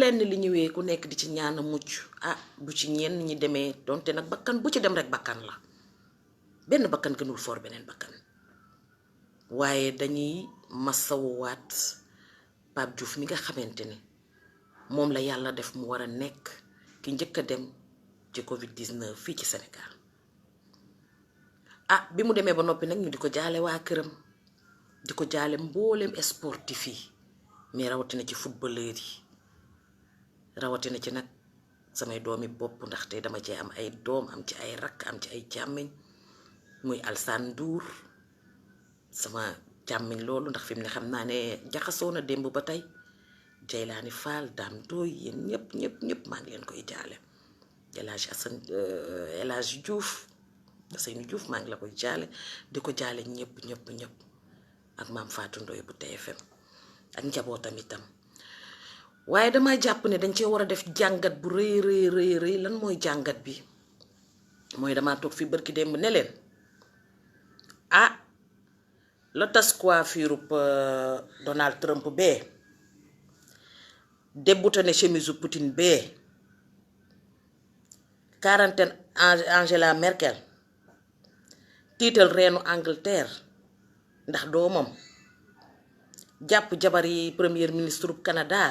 lenn li ñëwee ku nekk di ci ñaan a mucc bu ci ñenn ñi demee donte nag bakkan bu ci dem rek bakkan la benn bakkan gënul for beneen bakkan waaye dañuy masawuwaat Pape Diouf mi nga xamante ne moom la yàlla def mu war a nekk ki njëkk a dem ci Covid-19 fii ci Sénégal bi mu demee ba noppi nag ñu di ko jaale waa këram di ko jaale mbooleem sportif yi mais rawatina ci footballeur yi rawatina ci nag samay doomi bopp ndaxte dama cee am ay doom am ci ay rakk am ci ay càmmiñ muy Alsane Ndour sama càmmiñ loolu ndax fi mu ne xam naa ne jaxasoo na démb ba tey Jeylaani Fall Dame Doy yéen ñëpp maa ngi leen koy jaale El Hadj Assane El Hadj Diouf Seynou Diouf maa ngi la koy jaale di ko jaale ñëpp ak maam Fatou Ndoye bu TFM ak njabootam itam waaye dama jàpp ne dañ cee war a def jàngat bu rëy lan mooy jàngat bi mooy dama toog fi bërki démb ne leen la tas coiffure Donald Trump bee débouté ne chemise Poutine bee quarantaine Angela Merkel tiital reenu Angleterre ndax doomam jàpp jabar yi premier ministre bu Canada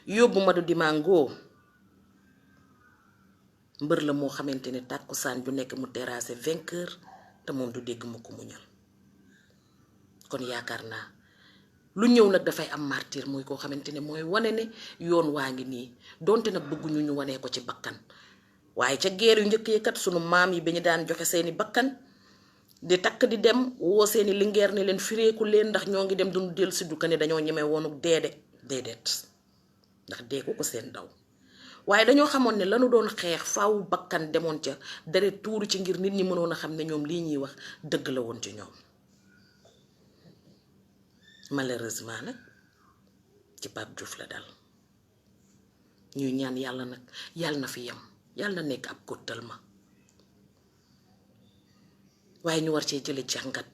yóbbu Madu Dimango mbër la moo xamante ne tàkkusaan ju nekk mu terrassé vainqueur te moom du dégg mu ko muñal kon yaakaar naa lu ñëw nag dafay am martyr mooy koo xamante ne mooy wane ne yoon waa ngi nii donte nag bëgguñu ñu wanee ko ci bakkan waaye ca guerre yu njëkk yi kat sunu maam yi ba ñu daan joxe seeni bakkan di takk di dem woo seeni lingeer ne leen fireeku leen ndax ñoo ngi dem duñu dellu si du ne dañoo ñemee woonu déedéet ndax deeku ko seen daw waaye dañoo xamoon ne lanu doon xeex faaw bakkan demoon ca deret tuuru ci ngir nit ñi mënoon a xam ne ñoom lii ñuy wax dëgg la woon ci ñoom malheureusement nag ci Pape Diouf la dal ñuy ñaan yàlla nag yàlla na fi yem yàlla na nekk ab kóttal ma waaye ñu war cee jële jàngat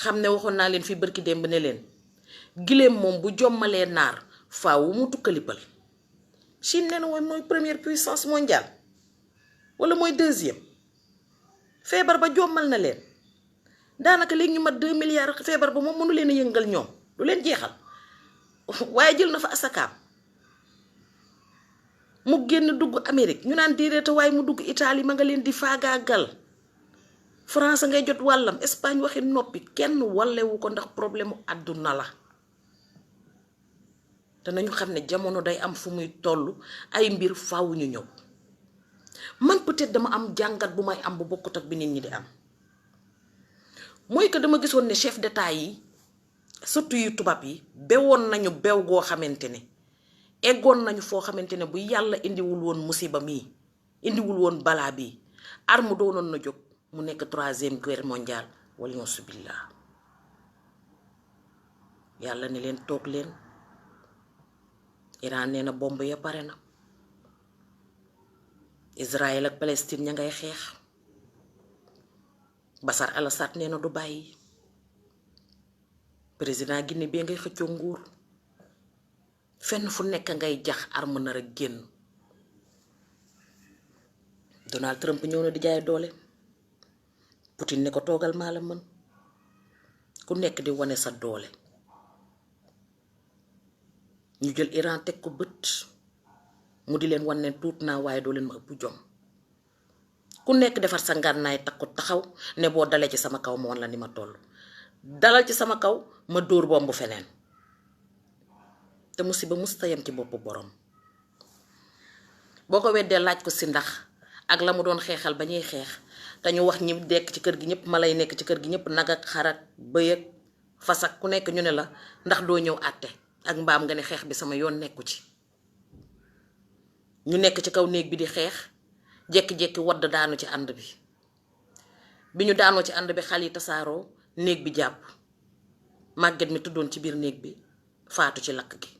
xam ne waxoon naa leen fi bërki démb ne leen giléem moom bu jommalee naar faawu mu tukkalipal Chine nee na woon mooy première puissance mondiale wala mooy deuxième feebar ba jommal na leen daanaka léegi ñu mat 2 milliards feebar ba moom mënu leen a yëngal ñoom du leen jeexal waaye jël na fa asakaam mu génn dugg Amérique ñu naan diireeta waaye mu dugg Italie ma nga leen di faagaagal France ngay jot wàllam Espagne waxi noppi kenn wallewu ko ndax problème àdduna la te nañu xam ne jamono day am fu muy toll ay mbir faaw ñu ñëw man peut-être dama am jàngat bu may am bu bokkut ak bi nit ñi di am mooy que dama gisoon ne chef d'état yi surtout yu tubaab yi bewoon nañu bew goo xamante ne eggoon nañu foo xamante ne bu yàlla indiwul woon musiba mii indiwul woon balaa bii arme doonoon na jóg mu nekk 3e guerre mondiale wala yonsu billah yàlla ne leen toog leen Iran nee na bomb ya pare na Israël ak Palestine ña ngay xeex Bachar al-Assad nee na du bàyyi président Guinée bi ngay xëccoo nguur fenn fu nekk ngay jax arme nar a génn Donald Trump ñëw na di jaay doole Poutine ne ko toogal maa la mën ku nekk di wane sa doole ñu jël Iran teg ko bët mu di leen wan ne tuut naa waaye doo leen ma ëpp jom ku nekk defar sa ngànnaay takku taxaw ne boo dalee ci sama kaw ma wan la ni ma toll dalal ci sama kaw ma dóor bomb feneen te musiba musta yem ci boppu borom boo ko weddee laaj ko si ndax ak la mu doon xeexal ba ñuy xeex te ñu wax ñi dekk ci kër gi ñëpp ma lay nekk ci kër gi ñëpp nag ak xar ak bëy ak fas ak ku nekk ñu ne la ndax doo ñëw àtte ak mbaam nga ne xeex bi sama yoon nekku ci ñu nekk ci kaw néeg bi di xeex jekki-jekki wadd daanu ci ànd bi ñu daanoo ci ànd bi xal yi tasaaroo néeg bi jàpp màgget mi tuddoon ci biir néeg bi faatu ci lakk gi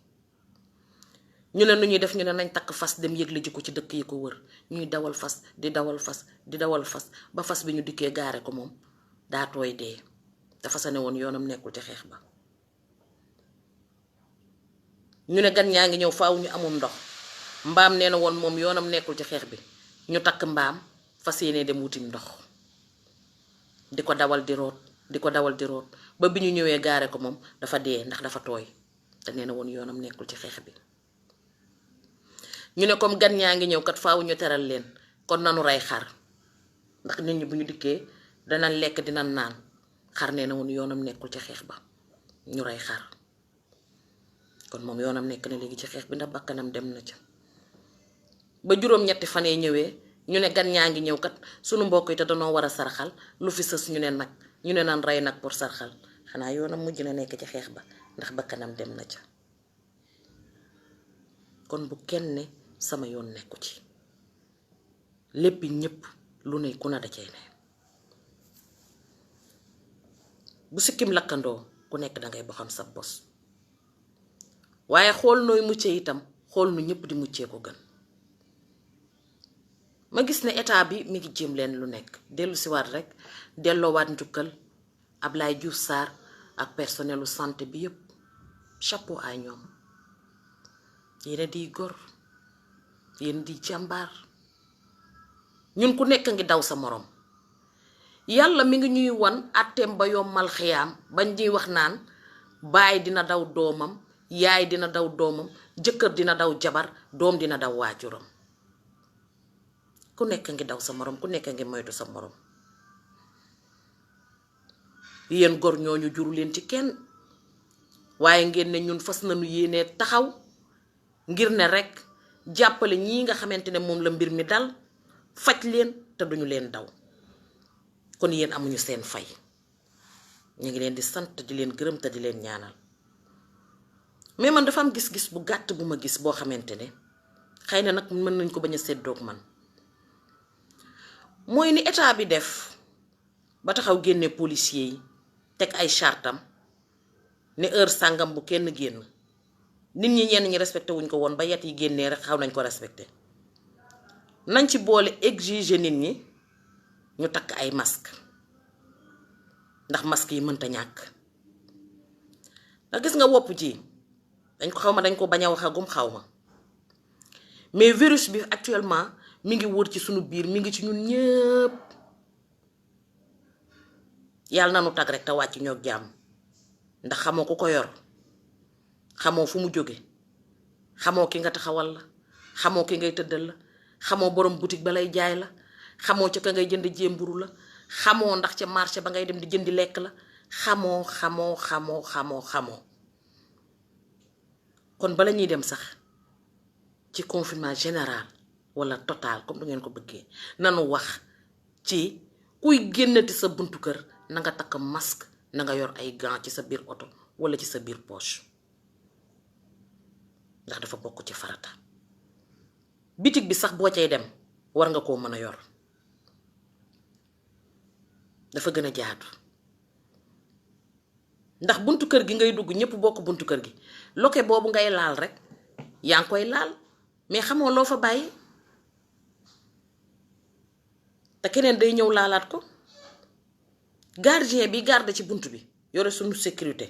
ñu ne nu ñuy def ñu ne nañ takk fas dem yëgle ji ko ci dëkk yi ko wër ñuy dawal fas di dawal fas ba fas bi ñu dikkee gaare ko moom daa tooy dee dafa sa ne woon yoonam nekkul ci xeex ba ñu ne gan ñaa ngi ñëw faaw ñu amum ndox mbaam nee na woon moom yoonam nekkul ci xeex bi ñu takk mbaam fas yéene dem wutim ndox di ko dawal di root di ko dawal di root ba bi ñu ñëwee gaare ko moom dafa dee ndax dafa tooy te nee na woon yoonam nekkul ci xeex bi. ñu ne comme gan ñaa ngi ñëw kat faaw ñu teral leen kon nanu rey xar ndax nit ñi bu ñu dikkee danañ lekk dinañ naan xar nee na woon yoonam nekkul ci xeex ba ñu rey xar kon moom yoonam nekk na léegi ci xeex bi ndax bakkanam dem na ca. ba juróom-ñetti fan yi ñëwee ñu ne gan ñaa ngi ñëw kat sunu mbokk yi te danoo war a sarxal lu fi sës ñu ne nag ñu ne naan rey nag pour sarxal xanaa yoonam mujj na nekk ci xeex ba ndax bakkanam dem na ca. kon bu kenn ne sama yoon nekku ci lépp ñépp lu ne ku na da cey ne bu sikkim lakkandoo ku nekk dangay boxam sa bos waaye xool nooy muccee itam xool nu ñépp di muccee ko gën. ma gis ne état bi mi ngi jéem leen lu nekk dellu siwaat rek delloowaat njukkal Ablaye Diouf Sarr ak personnelu santé bi yépp chapeau à ñoom yéen di gor yéen di jàmbaar ñun ku nekk ngi daw sa morom yàlla mi ngi ñuy wan àtteem ba yombal xiyaam bañ ñuy wax naan baay dina daw doomam yaay dina daw doomam jëkkër dina daw jabar doom dina daw waajuram ku nekk ngi daw sa morom ku nekk ngi moytu sa morom. yéen gor ñooñu juru leen ci kenn waaye ngeen ne ñun fas nañu yéenee taxaw ngir ne rek jàppale ñii nga xamante ne moom la mbir mi dal faj leen te duñu leen daw kon yéen amuñu seen fay ñu ngi leen di sant di leen gërëm te di leen ñaanal. mais man dafa am gis-gis bu gàtt bu ma gis boo xamante ne xëy na nag mën nañ ko bañ a séddoog man mooy ni état bi def ba taxaw génne policier yi teg ay chartam ne heure sàngam bu kenn génn nit ñi ñenn ñi respecté wuñ ko woon ba yat yi génnee rek xaw nañ ko respecté nañ ci boole exiger nit ñi ñu takk ay masque ndax masque yi mënta ñàkk ndax gis nga wopp ji dañ ko xaw ma dañ ko bañ a waxagum xaw ma mais virus bi actuellement mi ngi wër ci sunu biir mi ngi ci ñun ñëpp yàlla na nu tag rek te wàcc ñoog jàmm ndax xamoo ku ko yor xamoo fu mu jóge xamoo ki nga taxawal la xamoo ki ngay tëddal la xamoo borom boutique ba lay jaay la xamoo ca ka ngay jënd jéemburu la xamoo ndax ca marché ba ngay dem di jëndi lekk la xamoo kon bala ñuy dem sax ci confinement général wala total comme du ngeen ko bëggee nanu wax ci kuy génnati sa buntu kër na nga takk masque na nga yor ay gants ci sa biir oto wala ci sa biir poche ndax dafa bokk ci farata. bitig bi sax boo cay dem war nga koo mën a yor dafa gën a jaatu ndax buntu kër gi ngay dugg ñépp bokk buntu kër gi loke boobu ngay laal rek yaa ngi koy laal mais xamoo loo fa bàyyi te keneen day ñëw laalaat ko. gardien bi garde ci buntu bi yore sunu sécurité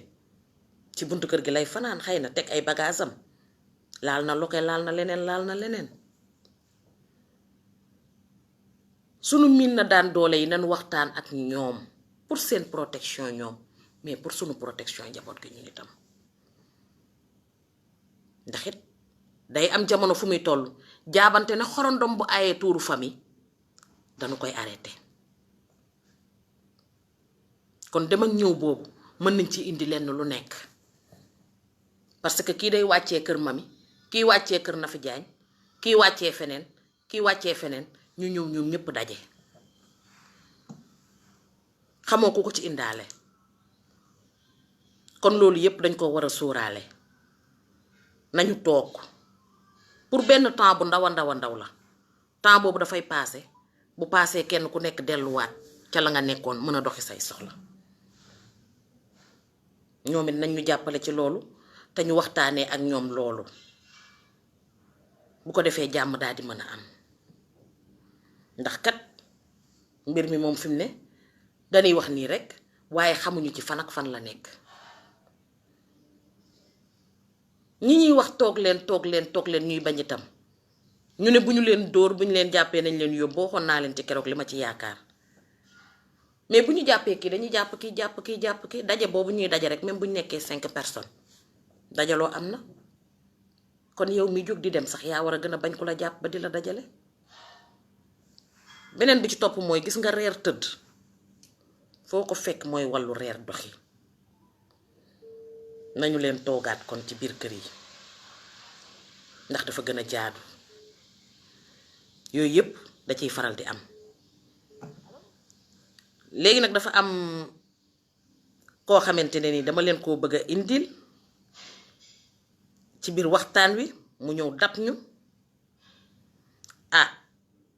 ci buntu kër gi lay fanaan xëy na teg ay bagaasam laal na loke laal na leneen sunu miin na daan doole yi nañ waxtaan ak ñoom pour seen protection ñoom mais pour sunu protection njaboot gi ñu itam ndax it day am jamono fu muy toll jaabante ne xorondom bu ayee tuuru famille dañu koy arrêté kon dem ak ñëw boobu mën nañ ci indi lenn lu nekk parce que kii day wàccee kër mami kii wàccee kër Nafi Jaañ kii wàccee feneen ñu ñëw ñoom ñëpp daje xamoo ku ko ci indaale kon loolu yépp dañ ko war a sóoraale nañu toog pour benn temps bu ndaw la temps boobu dafay paase bu paasee kenn ku nekk delluwaat ca la nga nekkoon mën a doxi say soxla ñoom it nañ ñu jàppale ci loolu te ñu waxtaanee ak ñoom loolu bu ko defee jàmm daal di mën a am ndax kat mbir mi moom fi mu ne dañuy wax nii rek waaye xamuñu ci fan ak fan la nekk ñi ñuy wax toog leen ñuy bañ itam ñu ne bu ñu leen dóor bu ñu leen jàppee nañ leen yóbbu waxoon naa leen ci keroog li ma ci yaakaar mais bu ñu jàppee kii dañuy jàpp kii daje boobu ñuy daje rek même bu ñu nekkee 5 personnes dajaloo am na kon yow mi jóg di dem sax yaa war a gën a bañ ku la jàpp ba di la dajale. beneen bi ci topp mooy gis nga reer tëdd foo ko fekk mooy wàllu reer doxi nañu leen toogaat kon ci biir kër yi ndax dafa gën a jaadu yooyu yëpp da ciy faral di am. léegi nag dafa am koo xamante ne ni dama leen koo bëgg a indil ci biir waxtaan wi mu ñëw dab ñu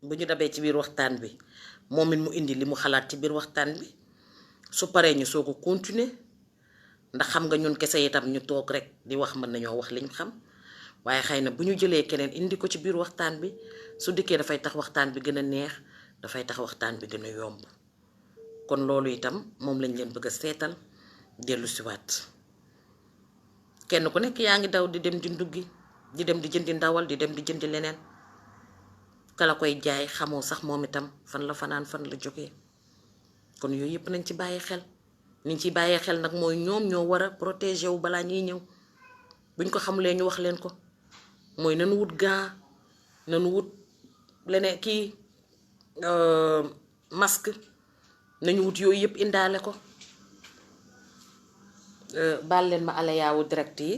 bu ñu dabee ci biir waxtaan bi moom it mu indi li mu xalaat ci biir waxtaan bi su paree ñu soo ko continuer ndax xam nga ñun kese itam ñu toog rek di wax mën nañoo wax liñ xam waaye xëy na bu ñu jëlee keneen indi ko ci biir waxtaan bi su dikkee dafay tax waxtaan bi gën a neex dafay tax waxtaan bi gën a yomb kon loolu itam moom lañ leen bëgg a seetal dellu siwaat kenn ku nekk yaa ngi daw di dem di nduggi di dem di jëndi ndawal di dem di jëndi leneen kala koy jaay xamoo sax moom itam fan la fanaan fan la jógee kon yooyu yëpp nañ ci bàyyi xel niñ ci bàyyee xel nag mooy ñoom ñoo war a protéger wu balaa ñuy ñëw buñ ko xamulee ñu wax leen ko mooy nanu wut gant nanu wut leneen kii masque nañu wut yooyu yëpp indaale ko baal leen ma ala yaawu direct yi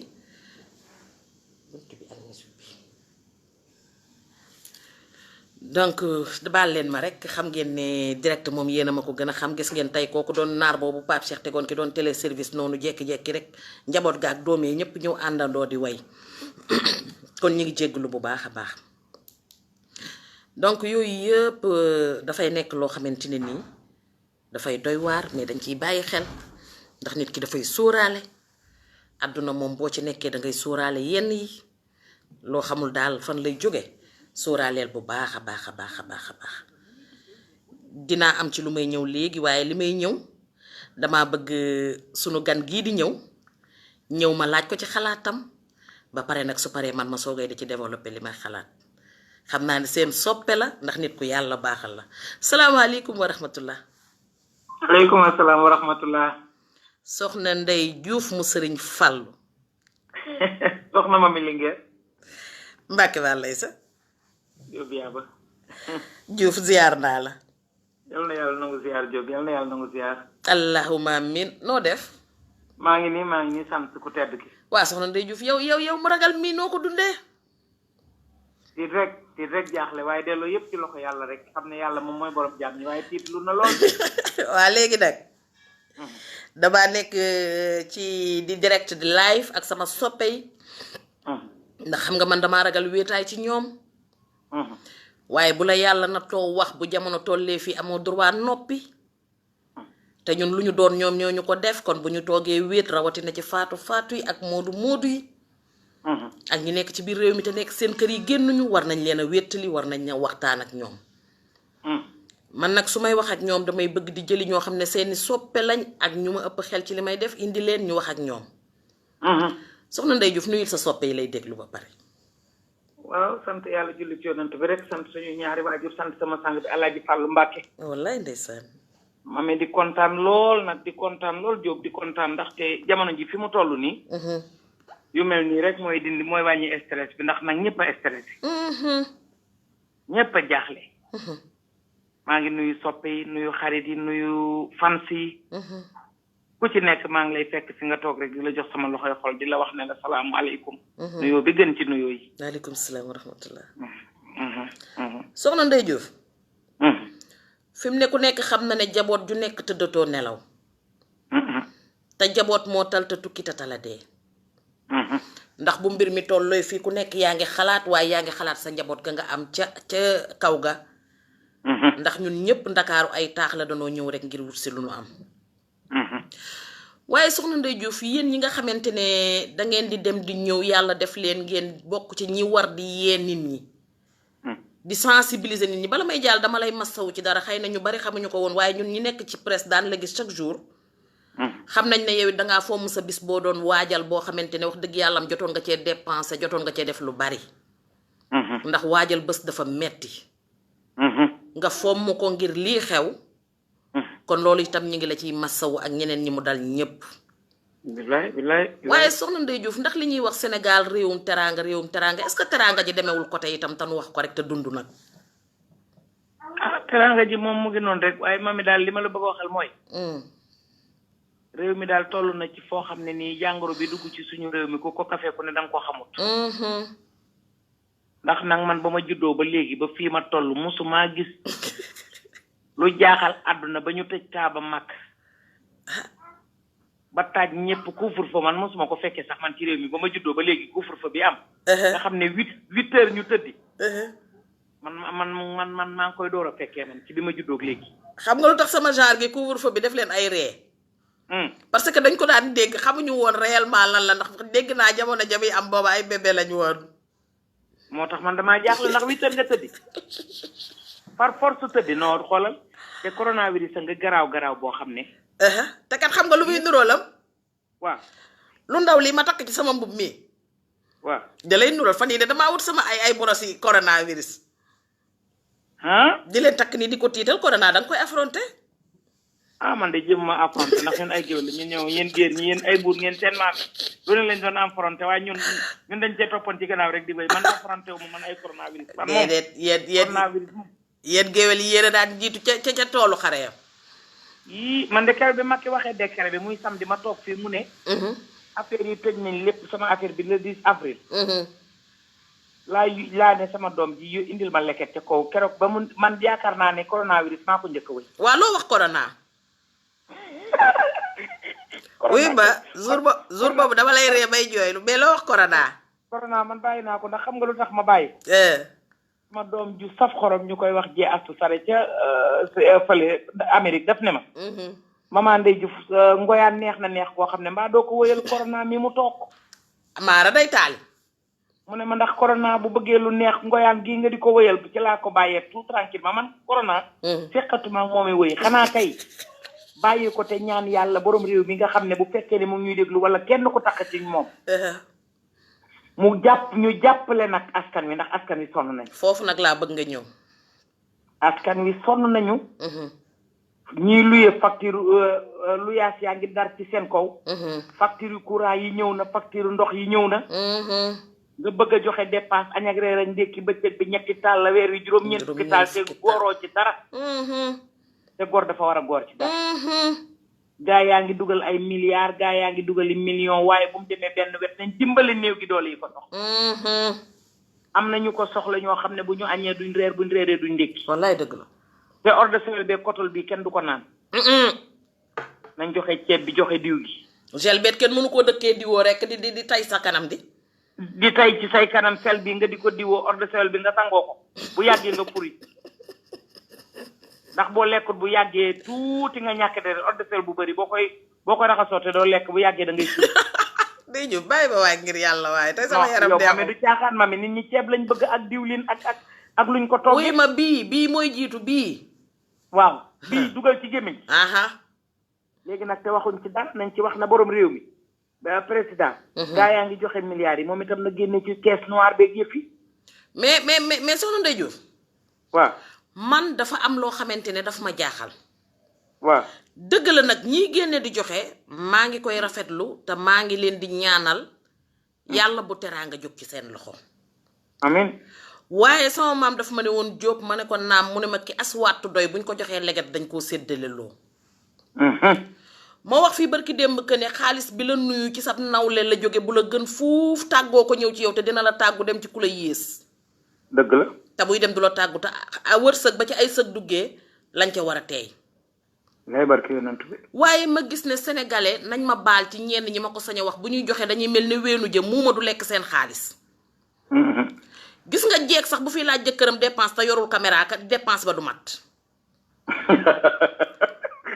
donc baal leen ma rek xam ngeen ne direct moom yéen a ma ko gën a xam gis ngeen tey kooku doon naar boobu Pape Cheikh tegoon ki doon téléservice noonu jekki-jekki rek njaboot ga ak doom yi ñëpp ñëw àndandoo di way kon ñu ngi jégglu bu baax a baax donc yooyu yëpp dafay nekk loo xamante ne nii dafay doy waar mais dañ ciy bàyyi xel ndax nit ki dafay sóoraale àdduna moom boo ci nekkee da ngay sóoraale yenn yi loo xamul daal fan lay jóge sóoraaleel bu baax a baax a baax a baax a baax dinaa am ci lu may ñëw léegi waaye li may ñëw dama bëgg sunu gan gii di ñëw ma laaj ko ci xalaatam ba pare nag su paree man ma soogay di ci développer li may xalaat xam naa ne seen soppe la ndax nit ku yàlla baaxal la salaamaaleykum wa rahmatullah. aleykum asalaam wa rahmatullah. soxna Ndey Juuf mu sëriñ Fallu. soxna Mami Linguère. Mbàkke baa lay sa. Jóob yaaba. Juuf ziyaar naa la. yal na yàlla nangu ziyaar Jóob yal na yàlla nangu ziyaar. allahumma amin noo def. maa ngi nii sant ku tedd ki. waa soxna Ndey Juuf yow mu ragal mii noo ko dundee. tiit rek jaaxle waaye delloo yépp ci loxo yàlla rek xam ne yàlla moom mooy borom jaam ñi waaye tiit lu na lool. waa léegi nag. damaa nekk ci di direct di live ak sama soppe yi. ndax xam nga man damaa ragal wéetaay ci ñoom. waaye bu la yàlla na too wax bu jamono tollee fii amoo droit noppi. te ñun lu ñu doon ñoom ñoo ñu ko def kon bu ñu toogee wéet rawatina ci faatu yi ak moodu yi. ak ñi nekk ci biir réew mi te nekk seen kër yi génnuñu war nañ leen a wéttali war nañ ña waxtaan ak ñoom. man nag su may wax ak ñoom damay bëgg di jëli ñoo xam ne seeni soppe lañ ak ñu ma ëpp xel ci li may def indi leen ñu wax ak ñoom. soxna Ndey Juuf nuyul sa soppe yi lay déglu ba pare. waaw sant yàlla julli ci yonent bi rek sant suñu ñaari waajur sant sama sang bi Alaaji Fàllu Mbàkke. wallaay ndeysaan. mame di kontaan lool nag di kontaan lool Jóob di kontaan ndaxte jamono ji fi mu toll nii. yu mel nii rek mooy wàññi stress bi ndax nag ñëpp a stressé. ñëpp a jaaxle. maa ngi nuyu soppe yi nuyu xarit yi nuyu fans yi. ku ci nekk maa ngi lay fekk fi nga toog rek di la jox sama loxoy xol di la wax ne la salaamualeykum. nuyoo bi gën ci nuyoo yi. waaleykum salaam wa rahmatullah. soxna Ndey Juuf. fi mu ne ku nekk xam na ne jaboot ju nekk tëddatoo nelaw. te jaboot moo tal te tukki tala dee. ndax bu mbir mi tollooy fii ku nekk yaa ngi xalaat waaye yaa ngi xalaat sa njaboot ga nga am ca kaw ga. ndax ñun ñëpp ndakaaru ay taax la danoo ñëw rek ngir wut si lu nu am. waaye soxna Ndey Juuf yéen ñi nga xamante ne da ngeen di dem di ñëw yàlla def leen ngeen bokk ci ñi war di yee nit ñi. di sensibiliser nit ñi bala may jàll dama lay massawu ci dara xëy na ñu bari xamuñu ko woon waaye ñun ñi nekk ci presse daan la gis chaque jour xam nañ ne yow it dangaa fomm sa bis boo doon waajal boo xamante ne wax dëgg yàlla am jotoon nga cee dépensé jotoon nga cee def lu bari. ndax waajal bés dafa metti. nga fomm ko ngir lii xew. kon loolu itam ñu ngi la ciy masawu ak ñeneen ñi mu dal ñépp. bilaay. waaye soxna Ndeye Diouf ndax li ñuy wax Sénégal réewum teraanga est-ce que teraanga ji demewul côté itam tan wax ko rek te dund nag. teraanga ji moom mu ngi noonu rek waaye mami daal li ma la bëgg a waxal mooy. réew mi daal toll na ci foo xam ne nii jàngoro bi dugg ci suñu réew mi ku ko kafe ku ne danga ko xamut. ndax nag man ba ma juddoo ba léegi ba fii ma toll musuma gis lu jaaxal àdduna ba ñu tëj Kaaba mag ba taaj ñëpp couvre-feu man musuma ko fekkee sax man ci réew mi ba ma juddoo ba léegi couvre-feu bi am. nga xam ne 8 heures ñu tëddi. man maa ngi koy door a fekkee man ci bi ma juddoo léegi. xam nga lu tax sama genre gi couvre-feu bi def leen ay ree. parce que dañ ko daan dégg xamuñu woon réellement lan la ndax dégg naa jamono jami am booba ay bébé lañu woon. moo tax man damaa jaaxle ndax 8 heures nga tëddi par force tëddi noo xoolal te coronavirus nga garaaw boo xam ne. te kat xam nga lu muy nuróolam. waaw. lu ndaw lii ma takk ci sama mbub mi. waaw da lay nuróol fan yii de damaa wut sama ay boros yi coronavirus. di leen takk nii di ko tiital corona da nga koy affronté. man de jëm ma affronté ndax ñun ay géwél ñu ñëw yéen géer ñi yéen ay buur ngeen seen maam lu ne lañ doon affronté waaye ñun dañ cee toppoon ci gannaaw rek di bay man affronté wu ma man ay coronavirus. déedéet yéen géwél yi yéen a daan jiitu ca toolu xare ya. yii man de keroog bi Macky waxee décret bi muy samedi ma toog fii mu ne. affaire yi tëj nañ lépp sama affaire bi le 10 avril. laa ne sama doom ji indil ma leket ca kaw keroog ba mu man yaakaar naa ne coronavirus maa ko njëkk a wëy. waaw loo wax corona. oui ba jour boobu dama lay ree bay jooylu mais loo wax corona. corona man bàyyi naa ko ndax xam nga lu tax ma bàyyi ko. sama doom ju saf xorom ñu koy wax jee astu sare ca fële Amérique daf ne ma. maman Ndeye Diouf ngoyaan neex na neex koo xam ne mbaa doo ko wëyal corona mi mu toog. maara day taali. mu ne ma ndax corona bu bëggee lu neex ngoyaan gii nga di ko wëyal ci laa ko bàyyee tout tranquille man corona. fekkatuma moom i wëy xanaa kay. bàyyi ko te ñaan yàlla borom réew mi nga xam ne bu fekkee ne mu ngi ñuy déglu wala kenn ko tax ci moom. ñu jàppale nag askan wi ndax askan wi sonn nañu. foofu nag laa bëgg nga ñëw. askan wi sonn nañu. ñiy luye facture luyaas yaa ngi dar ci seen kaw. facture courant yi ñëw na facture ndox yi ñëw na. nga bëgg a joxe dépense añ ak reer ak ndékki bëccëg bi ñetti taal la weer wi juróom-ñeent fukki taal te góoroo ci dara. te góor dafa war a góor ci dara. gaa yaa ngi dugal ay milliards gaa yaa ngi dugal i millions waaye bu mu demee benn wet nañ dimbali néew gi doole yi ko dox. am na ñu ko soxla ñoo xam ne bu ñu añee duñ reer buñ reeree duñ ndékki. wallaay dëgg la. te eau de Javel bi kotol bi kenn du ko naan. nañ joxe ceeb bi joxe diw gi. gel bet kenn mënu koo dëkkee diwoo rek di tay sa kanam di. di tay ci say kanam sel bi nga di ko diwoo eau de Javel bi nga sangoo ko bu yàggee nga puri. ndax boo lekkut bu yàggee tuuti nga ñàkk de eau de Javel bu bëri boo koy raxasoo te doo lekk bu yàggee da ngay suur. day ñu bàyyi ba waaye ngir yàlla waaye tey sama yaram de mami du caaxaan mami nit ñi ceeb lañ bëgg ak diwlin ak luñ ko toog. oui ma bii mooy jiitu bii. waaw bii dugal ci gémmiñ. léegi nag te waxuñ ci dara nañ ci wax na borom réew mi président. gaa yaa ngi joxe milliards yi moom itam na génne ci caisse noire beeg yëf yi. mais soxna Ndeye Diouf. waaw. man dafa am loo xamante ne daf ma jaaxal. waaw dëgg la nag ñiy génne di joxe maa ngi koy rafetlu te maa ngi leen di ñaanal yàlla bu teraanga jóg ci seen loxo. amiin. waaye sama maam dafa ma ne woon Jóob ma ne ko naam mu ne ma ki as wattu doy buñ ko joxee leget dañ koo séddale loo. moo wax fii barki démb que ne xaalis bi la nuyu ci sab nawle la jóge bu la gën fuuf tàggoo ko ñëw ci yow te dina la tàggu dem ci ku la yées. dëgg la. te buy dem du la tàggu te wërsëg ba ci ay sëg duggee lañ ca war a teey. ngay barki yonent bi. waaye ma gis ne sénégalais nañ ma baal ci ñenn ñi ma ko sañ a wax bu ñuy joxe dañuy mel ne weenu jëm muuma du lekk seen xaalis. gis nga jeeg sax bu fi laaj jëkkëram dépense te yorul caméra ka dépense ba du mat.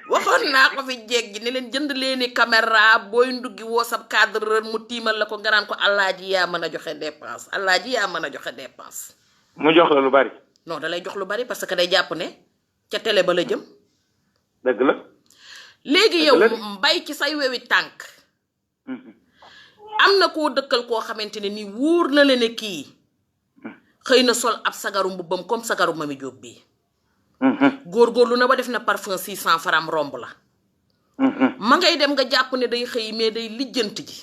waxoon naa ko fi jeeg ji ne leen jënd leeni caméra booy nduggi woo sab cadre mu tiimal la ko nga naan ko alaaji yaa mën a joxe dépense alaaji yaa mën a joxe dépense. mu jox la lu bari. non da lay jox lu bari parce que day jàpp ne ca télé ba la jëm. dëgg la. léegi yow bay ci say wewi tànk am na koo dëkkal koo xamante ne nii wóor na leen ne kii xëy na sol ab sagaru mbubbam comme sagaru Mami Jóob bii góorgóorlu na ba def na parfum 600 francs romb la ma ngay dem nga jàpp ne day xëy mais day lijjanti ji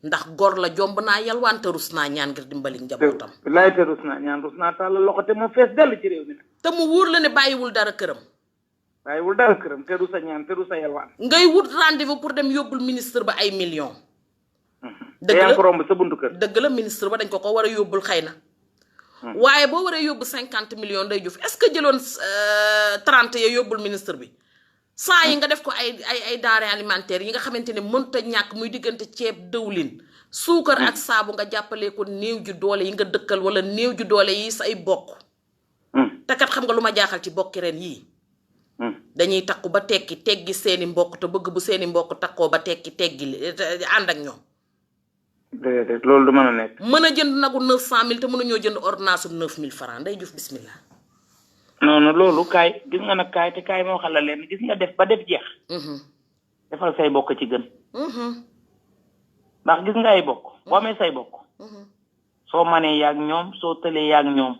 ndax gor la jomb naa yalwaan te rus naa ñaan ngir dimbali njabootam laay te rus naa ñaan rus naa tàll loxo te mu fees dell ci réew mi nag te mu wóor la ne bàyyiwul dara këram te rus a ñaan te rus a yalwaan ngay wut rendez-vous pour dem yóbbul ministre ba ay millions dëgg la ko romb sa buntu kër dëgg la ministre ba dañ ko war a yóbbul xëy na waaye boo waree yóbbu 50 millions day juf est-ce que jëloon 30 ya yóbbul ministre bi 100 yi nga def ko ay denrées alimentaires yi nga xamante ne mënta ñàkk muy diggante ceeb dëwlin suukar ak saabu nga jàppalee ko néew ju doole yi nga dëkkal wala néew ju doole yi say bokk te kat xam nga lu ma jaaxal ci bokki ren yii dañuy takku ba teggi seeni mbokk te bëgg bu seeni mbokk takkoo ba teggi ànd ak ñoom déedéet loolu du mën a nekk mën a jënd nagu 900 000 te mënuñoo jënd ordonnance 9 000 francs nday juf bismillah non loolu kaay gis nga nag kaay te kaay moo xala leen gis nga def ba def jeex defal say bokk ci gën ndax gis nga ay bokk boo amee say bokk soo manee yaag ñoom soo tëlee yaag ñoom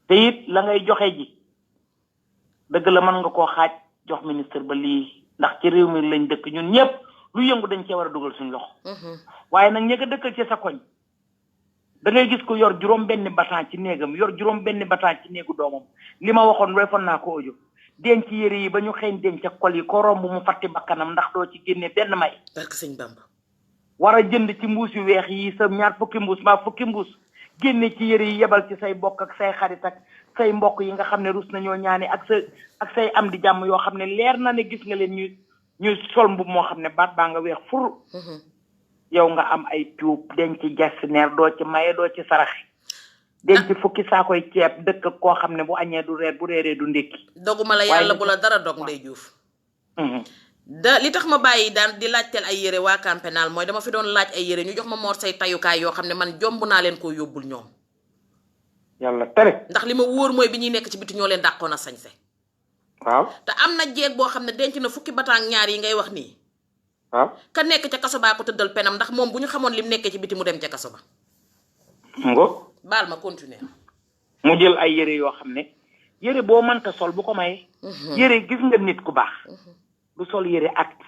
te it la ngay joxe ji dëgg la mën nga koo xaaj jox ministre ba lii ndax ci réew mi lañ dëkk ñun ñëpp lu yëngu dañ cee war a dugal suñ loxo waaye nag ña nga dëkkal ci sa koñ da ngay gis ko yor juróom benn batan ci néegam yor juróom benn batan ci néegu doomam li ma waxoon defoon naa ko audio denc yére yi ba ñu xëy denc ak kol yi ko romb mu fatti bakkanam ndax doo ci génne benn may barke sëñ Bamba war a jënd ci mbuus yu weex yi sa ñaar fukki mbuus maa fukki mbuus génne ci yére yi yebal ci say bokk ak say xarit ak say mbokk yi nga xam ne rus nañoo ñaani ak say am di jàmm yoo xam ne leer na ne gis nga leen ñu sol mbub moo xam ne baat baa nga weex fur yow nga am ay tuub denc jasneer doo ci maye doo ci saraxe denc fukki saa koy ceeb dëkk koo xam ne bu añee du reer bu reeree du ndékki doguma la yàlla bu la dara dog Ndey Juuf da li tax ma bàyyi daan di laajteel ay yére waa Camp Pénal mooy dama fi doon laaj ay yére ñu jox ma Mor say tayukaay yoo xam ne man jomb naa leen koo yóbbul ñoom yàlla tere ndax li ma wóor mooy bi ñuy nekk ci biti ñoo leen dàqoon a sañse waaw te am na jeeg boo xam ne denc na fukki bataang ñaar yi ngay wax nii waaw ka nekk ca kaso baa ko tëddal penam ndax moom bu ñu xamoon lim nekkee ci biti mu dem ca kaso ba ngo baal ma continuer mu jël ay yére yoo xam ne yére boo mënta sol bu ko mayee yére gis nga nit ku baax du sol yére acte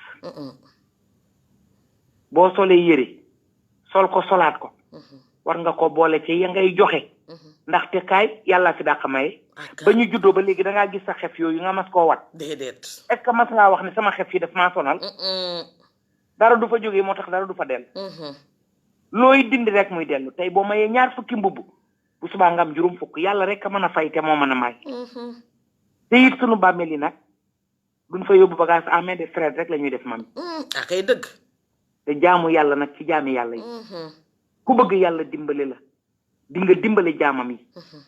boo solee yére sol ko solaat ko war nga ko boole ci ya ngay joxe ndaxte kaay yàlla fi dàq maye ba ñu juddoo ba léegi dangaa gis sa xef yooyu nga mas koo wat déedéet est-ce que mas ngaa wax ne sama xef yi daf maa sonal dara du fa jógee moo tax dara du fa dellu looy dindi rek muy dellu tey boo mayee ñaar fukki mbubb bu subaa nga am juróom fukk yàlla rek a mën a fay te moo mën a may te it sunu bàmmeel yi nag duñ fa yóbbu bagage en main de frais rek la ñuy def mam akay dëgg te jaamu yàlla nag ci jaami yàlla yi ku bëgg yàlla dimbali la di nga dimbali jaamam yi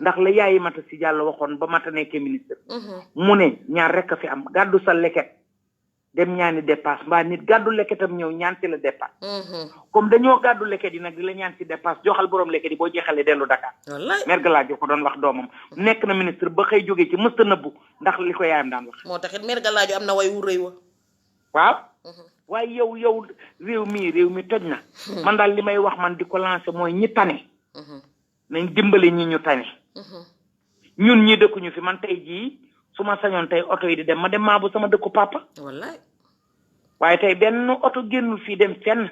ndax la yaayi mata si jàll waxoon ba mata nekkee ministre mu ne ñaar rek a fi am gàddu sa leket dem ñaani dépasse mbaa nit gàddu leketam ñëw ñaan ci la dépasse comme dañoo gàddu leket yi nag di la ñaan ci dépasse joxal borom leket yi boo jeexalee dellu Dakar mer Galadio ko doon wax doomam nekk na ministre ba xëy jógee ci mësta nëbbu ndax li ko yaayam daan wax moo taxit mer Galadio am na way wu rëy wa waaw waaye yow réew mi toj na man daal li may wax man di ko lancé mooy ñi tane nañ dimbali ñi ñu tane ñun ñi dëkkuñu fi man tey jii su ma sañoon tey oto yi di dem ma dem maa bu sama dëkku papa wallaay waaye tey benn oto génnul fii dem fenn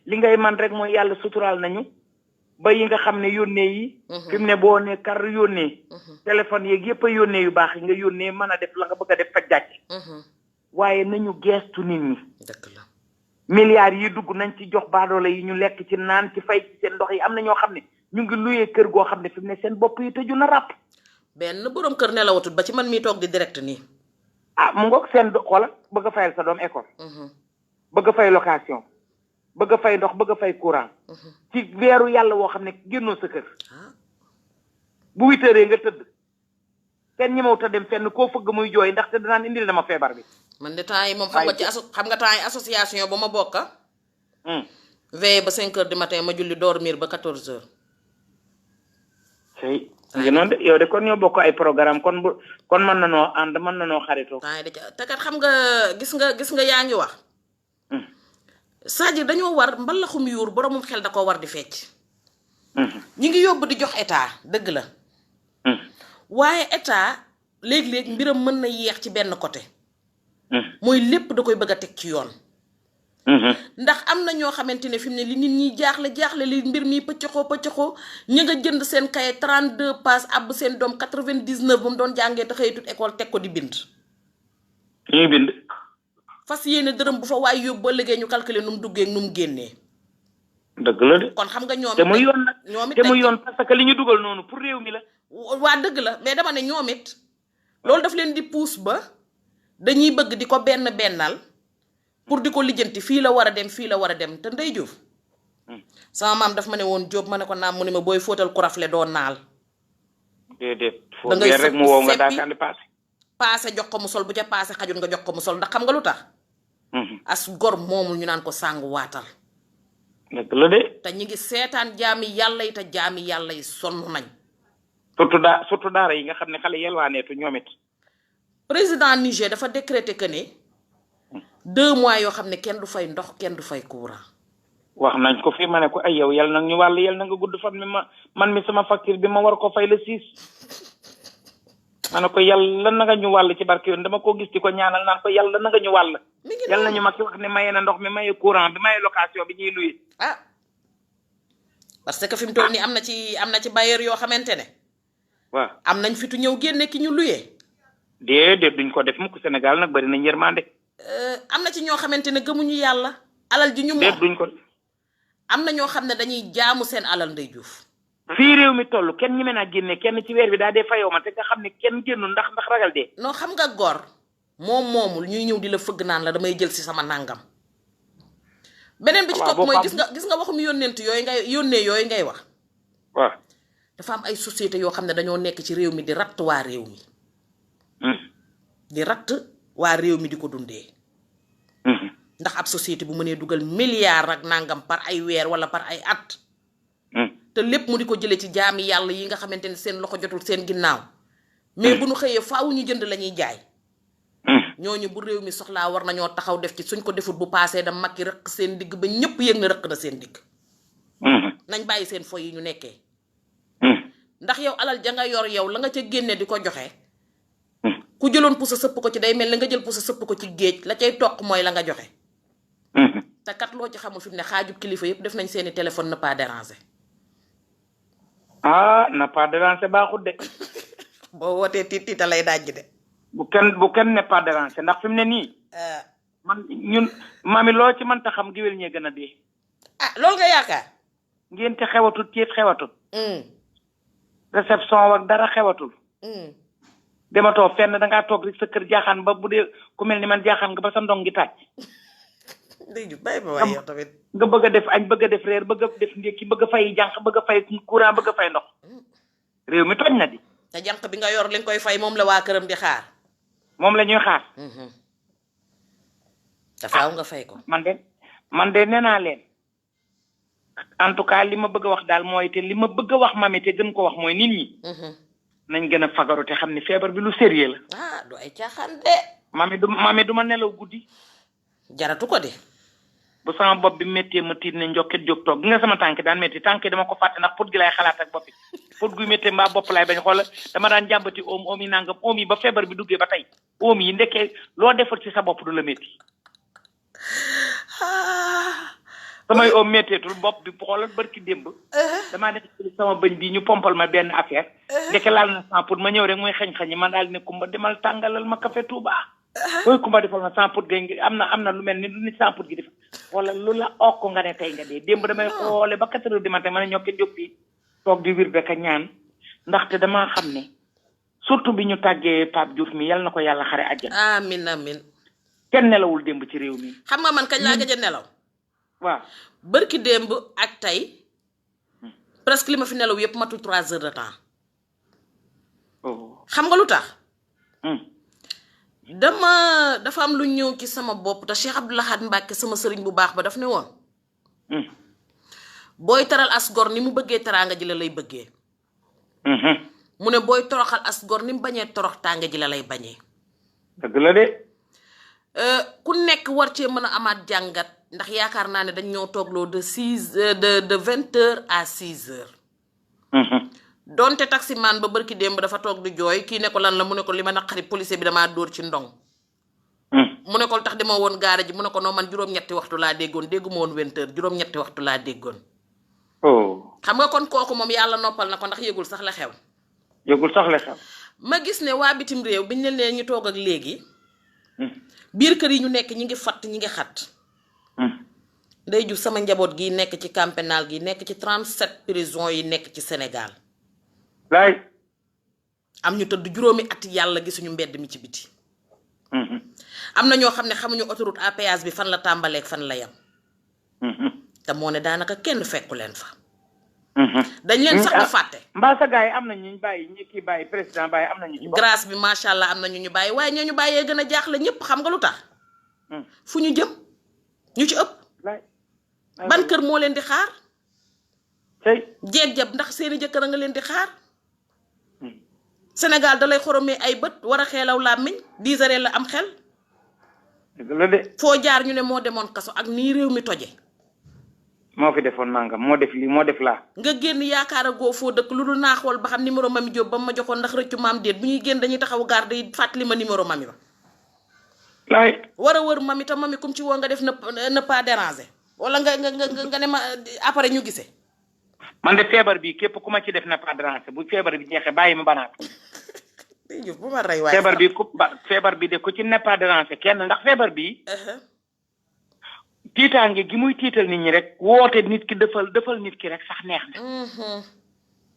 li ngay man rek mooy yàlla suturaal nañu ba yi nga xam ne yónnee yi fi mu ne boo ne kar yónnee téléphone yeeg yëpp a yónnee yu baax yi nga yónnee mën a def la nga bëgg a def faj gàcce waaye nañu geestu nit ñi dëgg la milliards yi dugg nañ ci jox baadoole yi ñu lekk ci naan ci fay ci seen ndox yi am na ñoo xam ne ñu ngi luyee kër goo xam ne fi mu ne seen bopp yi tëju na ràpp benn borom kër nelawatut ba ci man mii toog di direct nii mu ngoog seen xoola bëgg a fayal sa doom école bëgg a fay location bëgg a fay ndox bëgg a fay courant ci weeru yàlla woo xam ne génnoo sa kër bu 8 heures nga tëdd kenn ñi mawta dem fenn koo fëgg muy jooy ndaxte danaan indil dama feebar bi man de temps yi moom xam nga ci xam nga temps yi association ba ma bokka veillé ba 5 heures du matin ma julli dormir ba 14 heures tey ngi noonu de yow de kon ñoo bokk ay programme kon kon mën na noo ànd mën na noo xaritoo. waaye te kat xam nga gis nga yaa ngi wax. c'est-à-dire dañoo war mbalaxum yuur boromum xel da koo war di fecc. ñi ngi yóbbu di jox état dëgg la. waaye état léeg-léeg mbiram mën na yéex ci benn côté. mooy lépp da koy bëgg a teg ci yoon. ndax am na ñoo xamante ne fi mu ne li nit ñi jaaxle li mbir mi pëccëxoo ñi nga jënd seen kaye 32 pages àbb seen doom 99 ba mu doon jàngee te xëyatut école teg ko di bind. ñuy bind. fas yéene dërëm bu fa waaye yóbbu ba liggéey ñu calculer nu mu duggee nu mu génnee. dëgg la de. kon xam nga ñoom it te muy yoon nag ñoom it te muy yoon parce que li ñu dugal noonu pour réew mi la. waa dëgg la mais dama ne ñoom it loolu daf leen di puus ba dañuy bëgg di ko bennal pour di ko lijjanti fii la war a dem fii la war a dem te Ndey Diouf sama maam daf ma ne woon Jóob ma ne ko naam mu ne ma booy fóotal ku rafle doo naal. déedéet fóot weer rek mu wow nga daakaandi paase jox ko mu sol bu ca paase xajul nga jox ko mu sol ndax xam nga lu tax. as gor moomul ñu naan ko sàngu waatal. dëgg la de. te ñi ngi seetaan jaami yàlla yi te jaami yàlla yi sonn nañ. surtout daara yi nga xam ne xale yelwaaneetu ñoom it. président Niger dafa décréter que ne 2 mois yoo xam ne kenn du fay ndox kenn du fay courant. wax nañ ko fii ma ne ko ay yow yal na ñu wàll yal na nga gudd fan man mi sama facture bi ma war ko fay le 6. ma ne ko yàlla na nga ñu wàll ci barke yoon dama ko gis di ko ñaanal naan ko yàlla na nga ñu wàll. yal na ñu mag wax ne maye na ndox mi maye courant bi maye location bi ñuy luye. ah parce que fi mu toll nii am na ci bailleur yoo xamante ne. waaw am nañ fitu ñëw génne ki ñu luye. déedéet duñ ko def mukk Sénégal nag bari nañ yërmande. am na ci ñoo xamante ne gëmuñu yàlla. alal ji ñu moom déet duñ ko. am na ñoo xam ne dañuy jaamu seen alal Ndey Diouf. fii réew mi toll kenn ñi mën a génne kenn ci weer bi daa dee fayoo ma te nga xam ne kenn génnul ndax ragal dee. non xam nga gor moomul ñuy ñëw di la fëgg naan la damay jël si sama nàngam. beneen bi ci topp mooy gis nga waxum yónneent yooyu ngay wax. waaw. dafa am ay société yoo xam ne dañoo nekk ci réew mi di ratt waa réew mi. di ratt waa réew mi di ko dundee. ndax ab société bu mënee dugal milliard ak nangam par ay weer wala par ay at. te lépp mu di ko jëlee ci jaami yàlla yi nga xamante ne seen loxo jotul seen ginnaaw. mais bu nu xëyee faaw ñu jënd la ñuy jaay. ñooñu bu réew mi soxlaa war nañoo taxaw def ci suñ ko defut bu paasee da makki rëq seen digg ba ñëpp yëg na rëq na seen digg. nañ bàyyi seen foy yi ñu nekkee. ndax yow alal ja nga yor yow la nga ca génne di ko joxe. ku jëloon pusa sëpp ko ci day mel la nga jël pusa sëpp ko ci géej la cay toq mooy la nga joxe. te kat loo ci xamul fi mu ne xaajub kilifa yëpp def nañ seeni téléphone ne pas déranger. ne pas déranger baaxut de. boo wootee tiita lay dajj de. bu kenn ne pas déranger ndax fi mu ne nii. man ñun mami loo ci mënta xam giwél ñee gën a dee. loolu nga yaakaar. ngénte xewatul ceet xewatul. réception wak dara xewatul. dematoo fenn dangaa toog rek sa kër jaaxaan ba bu dee ku mel ni man jaaxaan nga ba sa ndong gi tàcc. léegi bàyyi ma waaye yow tamit. nga bëgg a def añ bëgg a def reer bëgg a def ndékki bëgg a fay jànq bëgg a fay courant bëgg a fay ndox. réew mi toj na di. te jànq bi nga yor li nga koy fay moom la waa këram di xaar. moom la ñuy xaar. te faaw nga fay ko. man de nee naa leen en tout cas li ma bëgg a wax daal mooy te li ma bëgg a wax mami te gën ko wax mooy nit ñi. nañ gën a fagaru te xam ne feebar bi lu sérieux la. du ay caaxaan de. mami du ma nelaw guddi. jaratu ko de. bu sama bopp bi méttee ma tiit ne njokket jóg toog gi nga sama tànk daan métti tànk dama ko fàtte ndax pot gi laay xalaat ak bopp bi pot guy méttee mbaa bopp laay bañ xoola dama daan jàmbati oom yi nangam oom yi ba feebar bi duggee ba tey oom yi ndekkee loo defal ci sa bopp du la métti. samay oom métteetul bopp bi xoolal barki démb. damaa def sama bëñ bi ñu pompal ma benn affaire. ndeke laal na sans pour ma ñëw rek muy xañ-xañi man daal ne kumba demal tàngalal ma café Touba. ooy kumba defal ma sans pour gay am na lu mel ni lu nit sans pour gi def wala lu la okk nga ne tey nga dee démb damay xoole ba 4 heures du matin ma ne ñokki jóg fii toog di wir beka ñaan ndaxte damaa xam ne surtout bi ñu tàggee Pape Diouf mi yal na ko yàlla xare àjjana. amiin. kenn nelawul démb ci réew mi. xam nga man kañ laa gëj a nelaw. waaw. bërki démb ak tey presque li ma fi nelaw yëpp matul 3 heures de temps. xam nga lu tax. dafa am lu ñëw ci sama bopp te Cheikh Abdou Lahad Mbacke sama sëriñ bu baax ba daf ne woon. booy taral as gor ni mu bëggee teraanga ji la lay bëggee. mu ne booy toroxal as gor ni mu bañee torox tànge ji la lay bañee. dëgg la de. ku nekk war cee mën a amaat jàngat ndax yaakaar naa ne dañ ñoo toogloo de 20h à 6h. donte taximaan ba barki démb dafa toog di jooy kii ne ko lan la mu ne ko li ma naqari policier bi damaa dóor ci ndong. mu ne ko tax dama woon gaare ji mu ne ko noo man juróom-ñetti waxtu laa déggoon dégguma woon 20h juróom-ñetti waxtu laa déggoon. xam nga kon kooku moom yàlla noppal na ko ndax yëgul sax la xew. yëgul sax la xew. ma gis ne waa bitim réew biñ leen leen ñu toog ak léegi. biir kër yi ñu nekk ñi ngi fatt ñi ngi xat. Ndey Diouf sama njaboot gi nekk ci camp pénal gi nekk ci 37 prison yi nekk ci Sénégal. laay. am ñu tëdd juróomi at yàlla gisuñu mbedd mi ci biti. am na ñoo xam ne xamuñu autoroute à péage bi fan la tàmbaleeg fan la yam. te moo ne daanaka kenn fekku leen fa. dañ leen sax ba fàtte. mbaa sa gars yi am na ñu bàyyi ñi kii bàyyi président bàyyi am na ñu ci bopp. grâce bi macha allah am na ñu bàyyi waaye ñoo ñu bàyyee gën a jaaxle ñëpp xam nga lu tax. fu ñu jëm ñu ci ëpp. ban kër moo leen di xaar. jeeg jab ndax seeni jëkkër a nga leen di xaar. Sénégal da lay xoromee ay bët war a xeelaw làmmiñ 10 heures la am xel. dëgg la de. foo jaar ñu ne moo demoon kaso ak nii réew mi toje. moo fi defoon nangam moo def lii moo def laa. nga génn yaakaar a goo foo dëkk lu dul naa xool ba xam numéro mami Diop ba ma joxoon ndax rëccu maam déet bu ñuy génn dañuy taxaw garde yi fàttali ma numéro mami ba. laay. war a wër mami te mami kum ci woo nga def ne pas déranger. wala nga ne ma après ñu gisee. man de feebar bi képp ku ma ci def na pas déranger bu feebar bi jeexee bàyyi ma banaat. bu ma rey waaye feebar bi de ku ci ne pas déranger kenn ndax feebar bi. tiitaange gi muy tiital nit ñi rek woote nit ki defal nit ki rek sax neex na.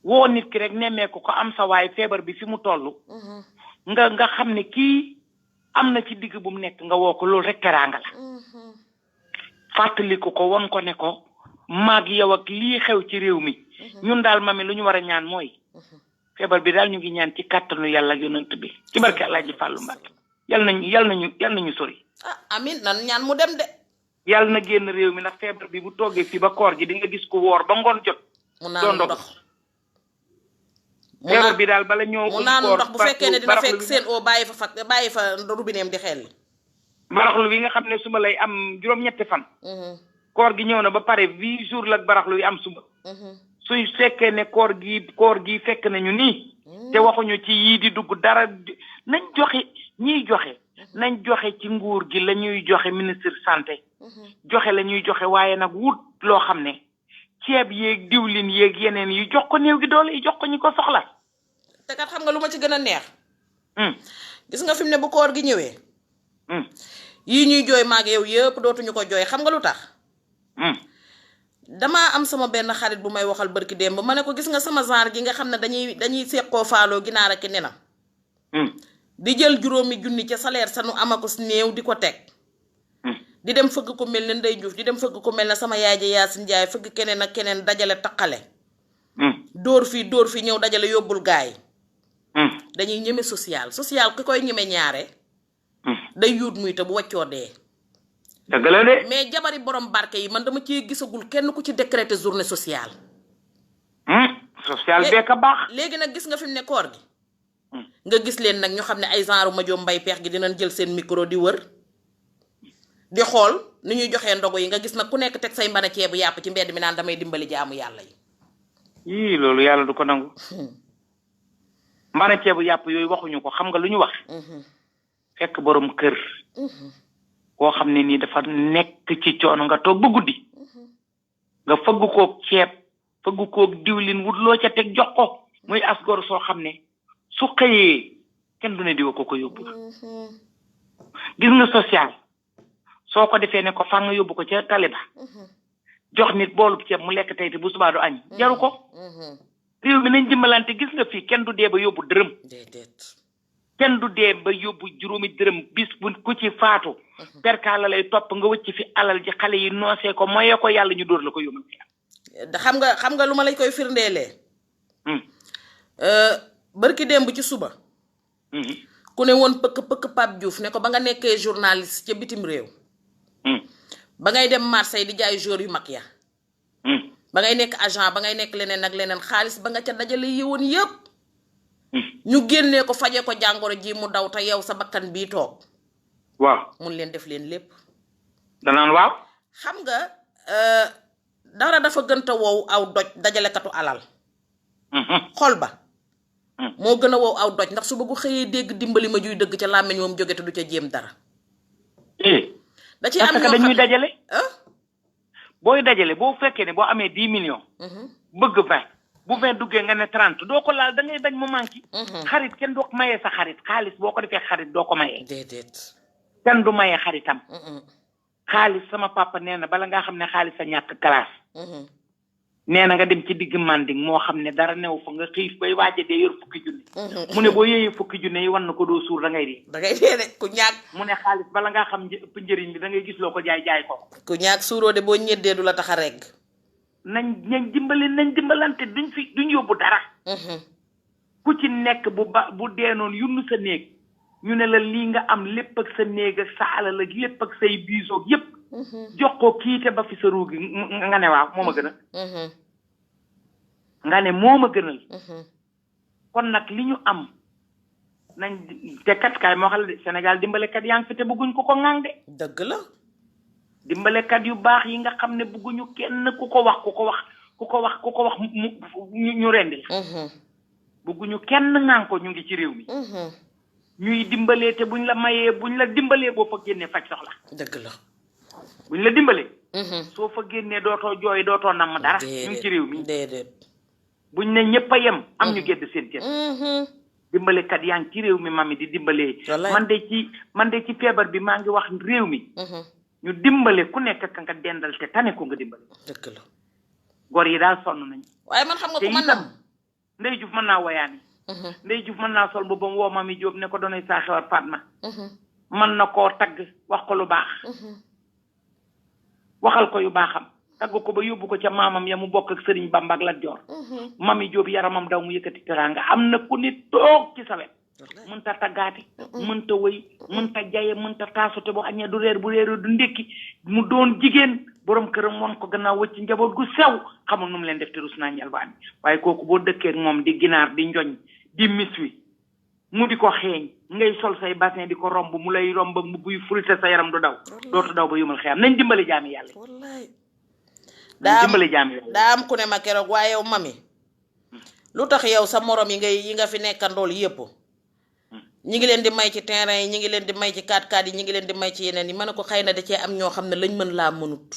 woo nit ki rek nemmeeku ko am sa waay feebar bi fi mu toll. nga xam ne kii am na ci digg bu mu nekk nga woo ko loolu rek teraanga la. fàttaliku ko won ko ne ko maag yow ak lii xew ci réew mi. ñun daal mami lu ñu war a ñaan mooy. feebar bi daal ñu ngi ñaan ci kàttanu yàlla ak yonent bi ci barke Alaaji Fàllu Mbàkke yal nañu sori. amin nan ñaan mu dem de. yàlla na génn réew mi ndax feebar bi bu toogee fii ba koor gi di nga gis ko woor ba ngoon jot. mu naan ndox feebar bi daal bala ñoo. mu naan ndox bu fekkee ne dina fekk seen o bàyyi fa rubineem di xel. baraxlu wi nga xam ne suba lay am juróom-ñetti fan. koor gi ñëw na ba pare 8 jours la baraxlu yi am suba. suy fekkee ne koor gi fekk nañu nii. te waxuñu ci yii di dugg dara nañ joxe ñiy joxe. nañ joxe ci nguur gi la ñuy joxe ministre santé. joxe la ñuy joxe waaye nag wut loo xam ne ceeb yeeg diwlin yeeg yeneen yi jox ko néew gi doole yi jox ko ñi ko soxla. te kat xam nga lu ma ci gën a neex. gis nga fi mu ne bu koor gi ñëwee. yii ñuy jooy maag yow yëpp dootuñu ko jooy xam nga lu tax. damaa am sama benn xarit bu may waxal barki démb ma ne ko gis nga sama genre gi nga xam ne dañuy seqoo faaloo ginaar ak nenam. di jël juróomi junni ca salaire sanu amako néew di ko teg. di dem fëgg ko mel ne Ndey Diouf di dem fëgg ko mel ne sama yaay ja Yaasin Njaay fëgg keneen ak keneen dajale taqale. dóor fii ñëw dajale yóbbul gaay dañuy ñeme social ki koy ñeme ñaare. day yuut muy te bu waccoo dee. dëgg la de. mais jabari borom barke yi man dama ci gisagul kenn ku ci décréter journée sociale. social bee ka baax. léegi nag gis nga fi mu ne koor gi. nga gis leen nag ñu xam ne ay genre Madiop Mbay peex gi dinañ jël seen micro di wër. di xool ni ñuy joxee ndogu yi nga gis nag ku nekk teg say mbana ceebu yàpp ci mbedd mi naan damay dimbali jaamu yàlla yi. yii loolu yàlla du ko nangu. mbana ceebu yàpp yooyu waxuñu ko xam nga lu ñu wax. fekk borom kër. koo xam ne nii dafa nekk ci coono nga toog ba guddi. nga fëgg koog ceeb fëgg koog diwlin wut loo ca teg jox ko muy asgor soo xam ne su xëyee kenn du ne diwa ko yóbbu. gis nga social. soo ko defee ne ko fan nga yóbbu ko ca taliba jox nit boolub ceeb mu lekk tey te bu subaa du añ jaru ko. réew mi nañ dimbalante gis nga fii kenn du dee ba yóbbu dërëm. kenn du dee ba yóbbu juróomi dërëm bis bu ku ci faatu. perka la lay topp nga wëcc fi alal ji xale yi noosee ko moyee ko yàlla ñu dóor la ko yóbbu. xam nga lu ma lañ koy firndeelee. barki démb ci suba. ku ne woon pëkk Pape Diouf ne ko ba nga nekkee journaliste ca bitim réew. ba ngay dem Marseille di jaay jour yu mag ya. ba ngay nekk agent ba ngay nekk leneen ak leneen xaalis ba nga ca dajale yi woon yépp ñu génnee ko faje ko jàngoro ji mu daw te yow sa bakkan bii toog waaw mun leen def leen lépp danaan waaw xam nga dara dafa gënta wow aw doj dajalekatu alal xol ba moo gën a wow aw doj ndax su bëggu xëyee dégg dimbali ma juy dëgg ca làmmeñ moom jóge te du ca jéem dara da ci am parce que dañuy dajale booy dajale boo fekkee ne boo amee 10 millions bëgg 20 bu 20 duggee nga ne 30 doo ko laal da ngay bañ mu manqué xarit kenn doo mayee sa xarit xaalis boo ko defee xarit doo ko mayee déedéet kenn du mayee xaritam xaalis sama papa nee na bala ngaa xam ne xaalis a ñàkk classe nee na nga dem ci digg manding moo xam ne dara new fa nga xiif bay waaje dee yor fukki junne mu ne boo yéeyee fukki junne yi wan na ko doo suur da ngay dee de ku ñàkk mu ne xaalis bala ngaa xam ëpp njëriñ bi da ngay gis loo ko jaay ko ku ñàkk suuroo de boo ñeddee du la tax a regg nañ dimbalante duñ yóbbu dara ku ci nekk bu deenoon yunn sa néeg ñu ne la lii nga am lépp ak sa néeg ak sa alal ak lépp ak say biisoog yépp jox ko kiite ba fi sa ruugi nga ne waaw moo ma gënal nga ne moo ma gënal kon nag li ñu am nañ te kat kaay moo xam ne Sénégal dimbalekat yaa ngi fi te bëgguñ ko ŋàng de dëgg la dimbalekat yu baax yi nga xam ne bëgguñu kenn ku ko wax ñu rendi la bëgguñu kenn ŋàng ko ñu ngi ci réew mi ñuy dimbalee te buñ la dimbalee boo fa génnee faj soxla dëgg la buñ la dimbalee soo fa génnee dootoo jooy dootoo namm dara ñu ngi ci réew mi déedéet buñ ne ñëpp a yem am ñu gedd seen cër dimbalekat yaa ngi ci réew mi mami di dimbalee man de ci feebar bi maa ngi wax réew mi ñu dimbale ku nekk ka nga dendal te tane ko nga dimbale dëgg la góor yi daal sonn nañ waaye man xam nga ku man nam Ndey Juuf mën naa woyaani Ndey Juuf mën naa sol boppam woo Mami Jóob ne ko doonay saa xewar Fatma mën na koo tagg wax ko lu baax waxal ko yu baaxam tagg ko ba yóbbu ko ca maamam ya mu bokk ak Sëriñ Bamba ak Lat Joor Mami Jóob yaramam daw mu yëkkati teraanga am na ku nit toog ci sa wet mënta taggaati mënta wëy mënta jaye mënta taasute boo añee du reer bu réeree du ndékki mu doon jigéen borom këram won ko gannaaw wëcc njaboot gu sew xamul nu mu leen def te rus naa njalbaan waaye kooku boo dëkkee ak moom di ginaar di njoñ di mis wi mu di ko xeeñ ngay sol say bassin di ko romb mu lay romb mu buy frité sa yaram du daw dootu daw ba yumal xeyam nañ dimbali jaami yàlla daa am ku ne ma keroog waaye yow mami lu tax yow sa morom yi nga fi nekkandool yépp ñi ngi leen di may ci terrain yi ñi ngi leen di may ci 4x4 yi ñi ngi leen di may ci yeneen yi ma ne ko xëy na da cee am ñoo xam ne lañ mën laa mënut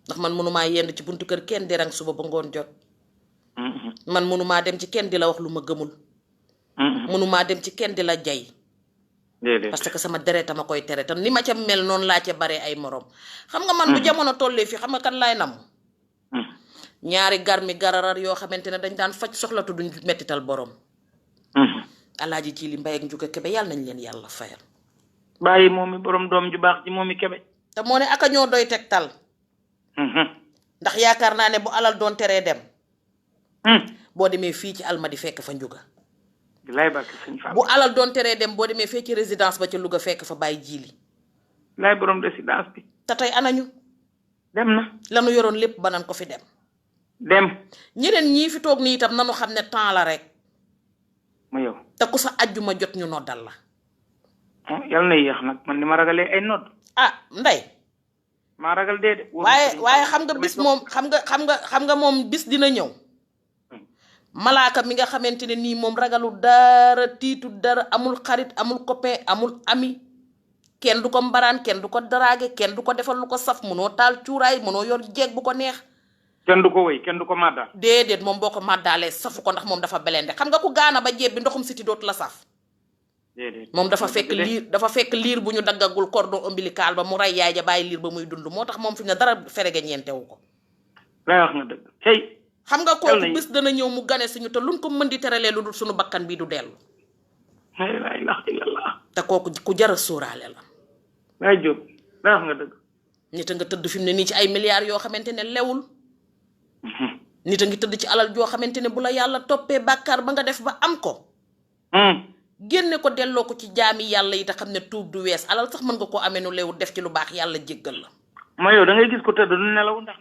ndax man mënumaa yend ci buntu kër kenn di rang suba ba ngoon jot man mënumaa dem ci kenn di la wax lu ma gëmul mënumaa dem ci kenn di la jay parce que sama deret ma koy tere te ni ma ca mel noonu laa ca bare ay morom xam nga man bu jamono tollee fii xam nga kan laay nam ñaari garmi gararar yoo xamante ne dañ daan faj soxlatu duñ mettital borom alaaji ji li mbay ak njuga kebe yàlla nañ leen yàlla fayal bàyyi moom mi borom doom ju baax ji moom mi kebe te moo ne aka ñoo doy tegtal ndax yaakaar naa ne bu alal doon teree dem boo demee fii ci Almadi fekk fa njuga lay barke sëñ Fall bu alal doon teree dem boo demee fee ci résidence ba ca Louga fekk fa bàyyi jiili lay borom résidence bi te tey anañu dem na lanu yoroon lépp ba nan ko fi dem ñeneen ñii fi toog nii itam nanu xam ne temps la rek ma yow te ku sa ajjuma jot ñu noddal la yàlla na yéex nag man ni ma ragalee ay nodd Ndey maa ragal dee de waaye xam nga bis moom xam nga moom bis dina ñëw malaaka mi nga xamante ne nii moom ragalu dara tiitu dara amul xarit amul copain amul ami kenn du ko mbaraan kenn du ko daraage kenn du ko defal lu ko saf mënoo taal cuuraay mënoo yor jeeg bu ko neex kenn du ko wëy kenn du ko màddaal déedéet moom boo ko màddaalee safu ko ndax moom dafa belende xam nga ku gaana ba jeeb bi ndoxum siti dootu la saf déedéet moom dafa fekk liir bu ñu daggagul cordon ombilical ba mu rey yaay ja bàyyi liir ba muy dund moo tax moom fi ne dara ferege ñeentewu ko lay wax nga dëgg tey xam nga kooku bis dana ñëw mu gane suñu te luñ ko mën di teralee lu dul suñu bakkan bii du dellu la ilaha illallah te kooku ku jara sóoraale la lay jóg lay wax nga dëgg nit a nga tëdd fi mu ne nii ci ay milliards yoo xamante ne lewul nit a ngi tëdd ci alal joo xamante ne bu la yàlla toppee bàkkaar ba nga def ba am ko génne ko delloo ko ci jaami yàlla yi te xam ne tuub du wees alal sax mën nga koo amee nu leewu def ci lu baax yàlla jéggal la mooy yow da ngay gis ko tëdd du nelaw ndax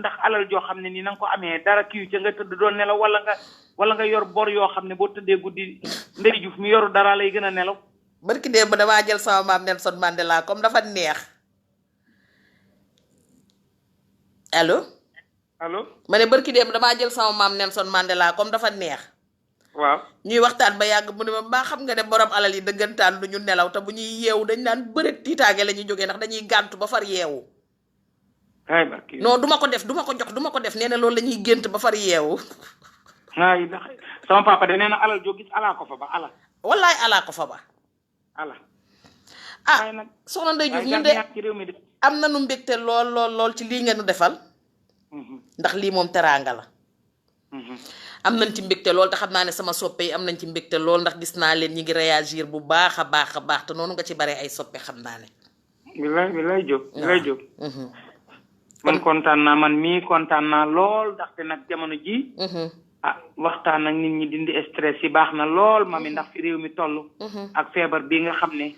ndax alal joo xam ne nii na nga ko amee dara kii ca nga tëdd doon nelaw wala nga yor bor yoo xam ne boo tëddee guddi Ndeye Diouf mi yoru dara lay gën a nelaw. barki démb damaa jël sama maam Nelson Mandela comme dafa neex. allo. ma ne barki démb damaa jël sama maam Nelson Mandela comme dafa neex. waaw ñuy waxtaan ba yàgg mu ne ma mbaa xam nga ne borom alal yi dëggantaan du ñu nelaw te bu ñuy yeewu dañ naan bëreet tiitaage la ñuy jógee ndax dañuy gàntu ba far yeewu. non duma ko def duma ko def nee na loolu la ñuy gént ba far yeewu. ay ndax sama papa de nee na alal joo gis alaa ko fa ba ala. wallaay alaa ko fa ba. ala. soxna Ndeye Diouf ñun de am na nu mbégte lool ci lii ngeen nu defal. ndax lii moom teraanga la. am nañ ci mbégte lool te xam naa ne sama soppe yi am nañ ci mbégte lool ndax gis naa leen ñi ngi réagir bu baax a baax te noonu nga ci bare ay soppe xam naa ne. bilay jóg man kontaan naa man mii kontaan naa lool ndaxte nag jamono ji waxtaan ak nit ñi dindi stress yi baax na lool mami ndax fi réew mi toll. ak feebar bi nga xam ne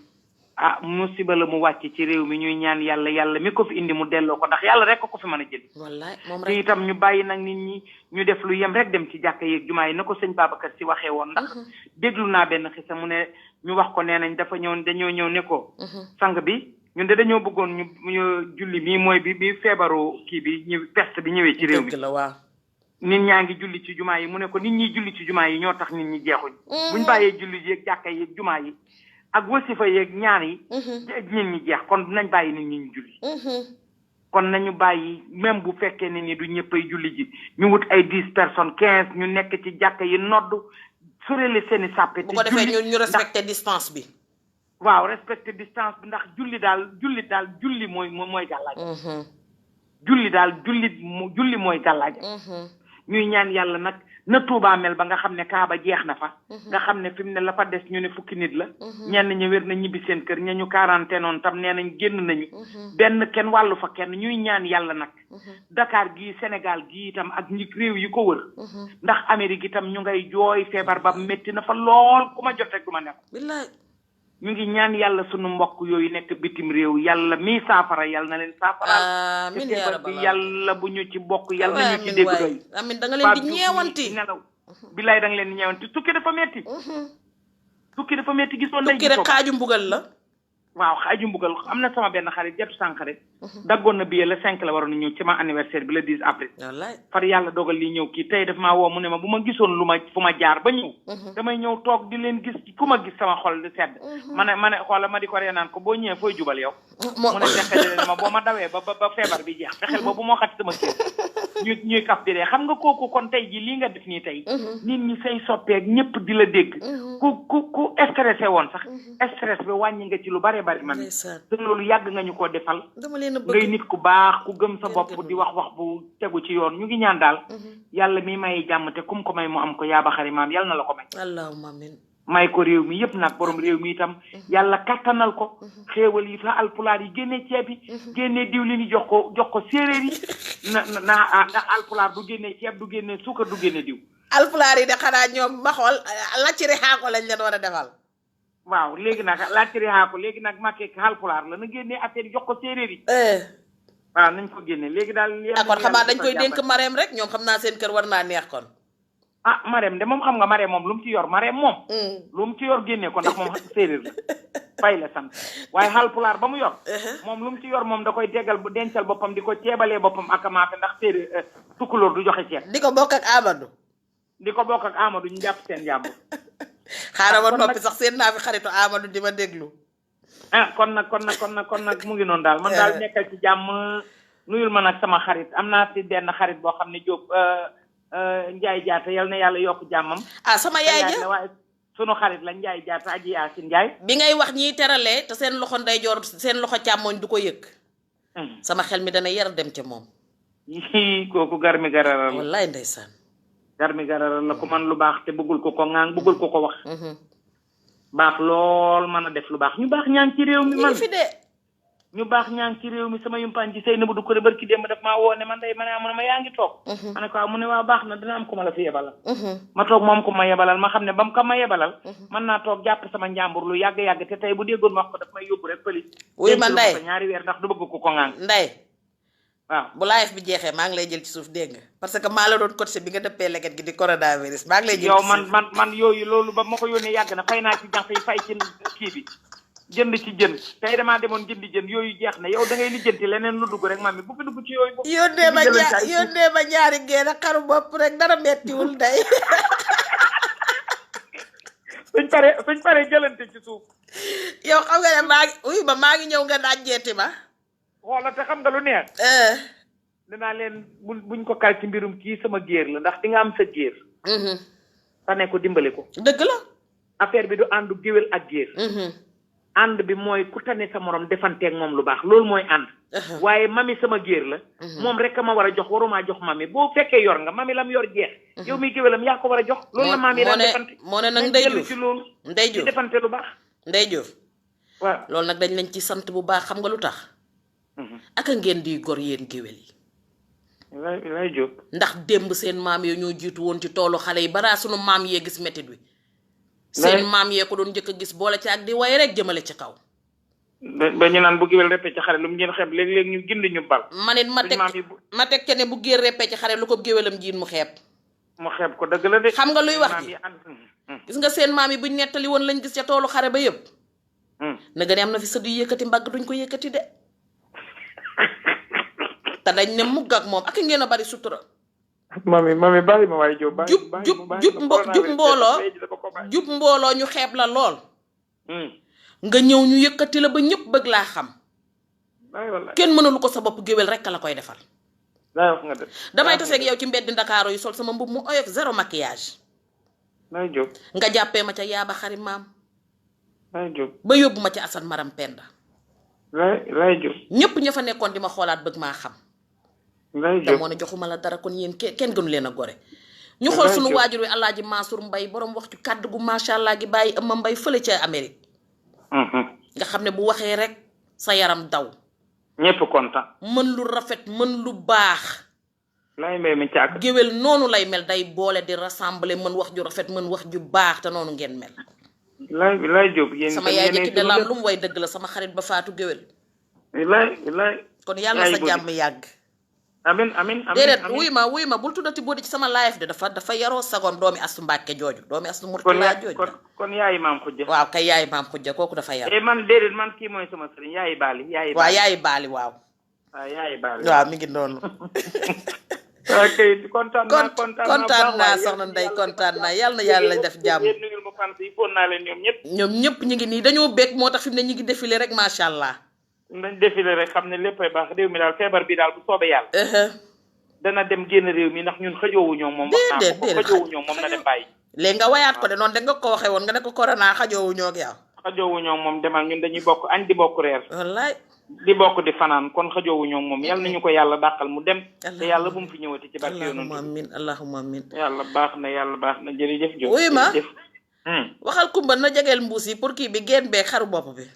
musiba la mu wàcc ci réew mi ñuy ñaan yàlla mi ko fi indi mu delloo ko ndax yàlla rek ko fi mën a jël. wallaay moom rek te itam ñu bàyyi nag nit ñi ñu def lu yem rek dem ci jàkka yeeg jumaa yi na ko sëñ Babacar si waxee woon. ndax déglu naa benn xisa mu ne ñu wax ko nee nañ dañoo ñëw ne ko. sang bi ñun de dañoo bëggoon ñu julli mii mooy bi feebaru kii bi peste bi ñëwee ci réew mi. dëgg la waaw. nit ñaa ngi julli ci jumaa yi mu ne ko nit ñi julli ci jumaa yi ñoo tax nit ñi jeexuñ. buñ bàyyee julli yeeg jàkka yeeg jumaa yi ak wasifa yeeg ñaan yi. nit ñi jeex kon nañ bàyyi nit ñi ñu julli. kon nañu bàyyi même bu fekkee ne ni du ñëppay julli ji ñu wut ay 10 personnes 15 ñu nekk ci jàkka yi nodd sorele seeni sàppe. bu ko defee ñu respecté distance bi. waaw respecté distance bi ndax julli mooy gàllaaj. julli mooy gàllaaj. ñuy ñaan yàlla nag na Tuubaa mel ba nga xam ne Kaaba jeex na fa. nga xam ne fi mu ne la fa des ñu ne fukki nit la. ñenn ñi wér na ñibbi seen kër ña ñu quarantaine noonu tam nee nañ génn nañu. benn kenn wàllu fa kenn ñuy ñaan yàlla nag. Dakar gii Sénégal gii itam ak ñi réew yi ko wër. ndax Amérique itam ñu ngay jooy feebar ba métti na fa lool ku ma jot rek du ma nekk. ñu ngi ñaan yàlla sunu mbokk yooyu nekk bitim réew yàlla mii saafara yàlla na leen saafaraal. amiin yaa rabbal bi yàlla bu ñu ci bokk yàlla na ñu ci dégg doy. amiin da nga leen di ñeewanti nelaw bilaay da nga leen di ñeewanti tukki dafa metti gisoon nañ tukki rek xaaju mbugal la. waaw xaaju mbugal am na sama benn xarit jatu sànq rek daggoon na billet le 5 la waroon ñëw ci ma anniversaire bi le 10 avril. wallaay far yàlla dogal li ñëw kii tey daf maa woo mu ne ma bu ma gisoon fu ma jaar ba ñëw. damay ñëw toog di leen gis ku ma gis sama xol di sedd. ma ne xoola ma di ko ree naan ko boo ñëwee fooy jubal yow. mu ne fexeel ma boo ma dawee ba feebar bi jeex fexeel ba bu moo xati sama kii ñuy kaf di dee xam nga kooku kon tey ji lii nga def nii tey. nit ñi say soppeek ñëpp di la dégg. ku stressé woon sax. stress bi wàññi nga ci lu bare bari man. te loolu yàgg nga ñu ko defal. ngay nit ku baax ku gëm sa bopp di wax bu tegu ci yoon ñu ngi ñaan daal. yàlla mi may jàmm te kum ko may mu am ko yaa ba xari maam yàlla na la ko may. allahumma amiin. may ko réew mi yëpp nag borom réew mi itam yàlla kattanal ko xéewal yi fa alpulaar yi génnee ceeb yi génnee diwlin yi jox ko séeréer yi ndax alpulaar du génnee ceeb du génnee suukar du génnee diw. alpulaar yi de xanaa ñoom ma xool lacciri xaako lañ leen war a defal. waaw léegi nag lacciri xaako léegi nag makkee alpulaar la na génnee affaire yi jox ko séeréer yi. waaw nañ ko génne léegi daal. kon xamaa dañ koy dénk Marème rek ñoom xam naa seen kër war naa neex kon. Marème de moom xam nga Marème moom lu mu ci yor Marème moom. lu mu ci yor génne ko ndax moom séeréer la fay la sant waaye Haalpulaar ba mu yor. moom lu mu ci yor moom da koy dencal boppam di ko ceebalee boppam ak maafe ndax séeréer tukulóor du joxe ceeb. di ko bokk ak Amadou. ñu jàpp seen jàmbur. xaaral ma noppi sax seen naa fi xaritu Amadou di ma déglu. kon nag mu ngi noonu daal man daal nekkal ci jàmm nuyul ma nag sama xarit am naa si benn xarit boo xam ne Diop. Njaay Jaata yal na yàlla yokk jàmmam. sama yaay ja waaye sunu xarit la Njaay Jaata aji Yaasin Njaay. bi ngay wax ñiy teralee te seen loxo ndeyjoor seen loxo càmmoñ du ko yëg. sama xel mi dana yar dem ca moom. kooku garmi gararal la. wallaay ndeysaan. garmi gararal la ku man lu baax te bëggul ko ŋaan bëggul ko wax. baax lool mën a def lu baax ñu baax ñaan ci réew mi man fi de. ñu baax ñaa ngi ci réew mi sama yumpaañ ci Seynabou du ko de barki démb daf maa woo ne man day ma ne ma yaa ngi toog ma ne ko mu ne waa baax na dina am ko ma la fi yebalal ma toog moom ko ma yebalal ma xam ne ba mu ko ma yebalal mën naa toog jàpp sama njàmbur lu yàgg-yàgg te tey bu déggoon ma wax ko daf may yóbbu rek pëli wuy ma Ndeye ñaari weer ndax du bëgg ko ko ŋaan Ndeye waaw bu live bi jeexee maa ngi lay jël ci suuf dégg nga parce que maa la doon coté bi nga dëppee leket gi di coronavirus maa ngi lay jël yow man yooyu loolu ba ma ko yónnee yàgg na fay naa ci jànq yi fay ci kii bi jënd ci jën tey damaa demoon jëndi jën yooyu jeex na yow da ngay lijjanti leneen lu dugg rek mami bu fi dugg ci yooyu. yónnee ma ñaari génn a xaru bopp rek dara mettiwul Ndeye. suñ paree jëlante ci suuf. yow xam nga ne maa ngi ñëw nga dajjeeti ma. xoola te xam nga lu neex. dinaa leen buñ ko kal ci mbirum kii sama géer la ndax di nga am sa géer. tane ko dimbali ko. dëgg la. affaire bi du àndu géwél ak géer. ànd bi mooy ku tane sa morom defanteeg moom lu baax loolu mooy ànd. waaye mami sama géer la. moom rek ma war a jox warumaa jox mami boo fekkee yor nga mami lam yor jeex. yow mi géwélam yaa ko war a jox. loolu la mami daan defante moo ne nag Ndeye Diouf ci loolu. Ndeye Diouf di defante lu baax. Ndeye Diouf. waaw loolu nag dañ leen ci sant bu baax xam nga lu tax. aka ngeen di gor yéen géwél yi. lay Diop. ndax démb seen maam yee ñoo jiitu woon ci toolu xale yi balaa sunu maam yee gis métit wi. seen maam yee ko doon njëkk a gis boole ci ak di way rek jëmale ci kaw. ba ñu naan bu géwél reppe ci xare lu mu ngeen xeeb léeg-léeg ñu gindi ñu bal. ma teg ca ne bu géer reppe ci xare lu ko géwélam jiin mu xeeb. mu xeeb ko dëgg la de. xam nga luy wax ji gis nga seen maam yi buñ nettali woon lañ gis ca toolu xare ba yëpp. na nga ne am na fi sëdd yu yëkkati mbagg duñ ko yëkkati de. te dañ ne mugg ak moom ak ngeen a bari sutura. mami bari ma waaye Diop. jub mbooloo ñu xeeb la lool. nga ñëw ñu yëkkati la ba ñëpp bëgg laa xam. kenn mënalu ko sa bopp géwél rek la koy defal. damay taseeg yow ci mbeddi Ndakaaru yi sol sama mbubb mu oyof zéro maquillage. nga jàppee ma ca yaaba xari maam. ba yóbbu ma ca Assane Maram Penda. ñëpp ña fa nekkoon di ma xoolaat bëgg maa xam. te moo ne joxuma la dara kon yéen kenn gënu leen a gore. ñu xool sunu waajur wi Alaaji Mansour Mbay borom wax ci kàddu gu macha allah gi bàyyi Ëmma Mbay fële ca Amérique. nga xam ne bu waxee rek sa yaram daw. ñëpp kontaan. mën lu rafet mën lu baax. lay mbay mi càgg. géwél noonu lay mel day boole di rassembler mën wax ju rafet mën wax ju baax te noonu ngeen mel. lay Diop yéen sama yaay jëkki de laam lu mu way dëgg la sama xarit ba faatu géwél. kon yàlla na sa jàmm yàgg. amin déedéet wuy ma bul tuddati boo di ci sama live de dafa yaroo sagoom doomi astu Mbàkke jooju doomi astu Murtala jooju. kon yaayi maam xujja. waaw kay yaayi maam xujja kooku dafa yaroo. man déedéet man kii mooy sama sëriñ yaayi baali. waaw yaayi baali waaw. waaw mi ngi noonu. ok kontaan naa soxna Ndeye kontaan naa yàlla na yàlla def jàmm. ñoom ñëpp ñu ngi nii dañoo bég moo tax fi mu ne ñu ngi défilé rek macha allah. nañ défilé rek xam ne léppay baax réew mi daal feebar bi daal bu soobee yàlla. dana dem génn réew mi ndax ñun xëjoowu ñoom moom. déedéet xëjoowu ñoom moom na dem bàyyi. léegi nga wayaat ko de noonu da nga ko waxee woon nga ne ko corona xajoowu ñoo ak yow. xëjoowu ñoom moom demal ñun dañuy bokk añ di bokk reer. wallaay. di bokk di fanaan kon xëjoowu ñoom moom yàlla nañu ko yàlla dàqal mu dem. te yàlla bu mu fi ñëwati ci barke yoonu. allahumma amin. yàlla baax na jërëjëf. Diop wuy ma waxal Kumba na jegeel mbuus yi pour kii bi génn bee xaru bopp bi.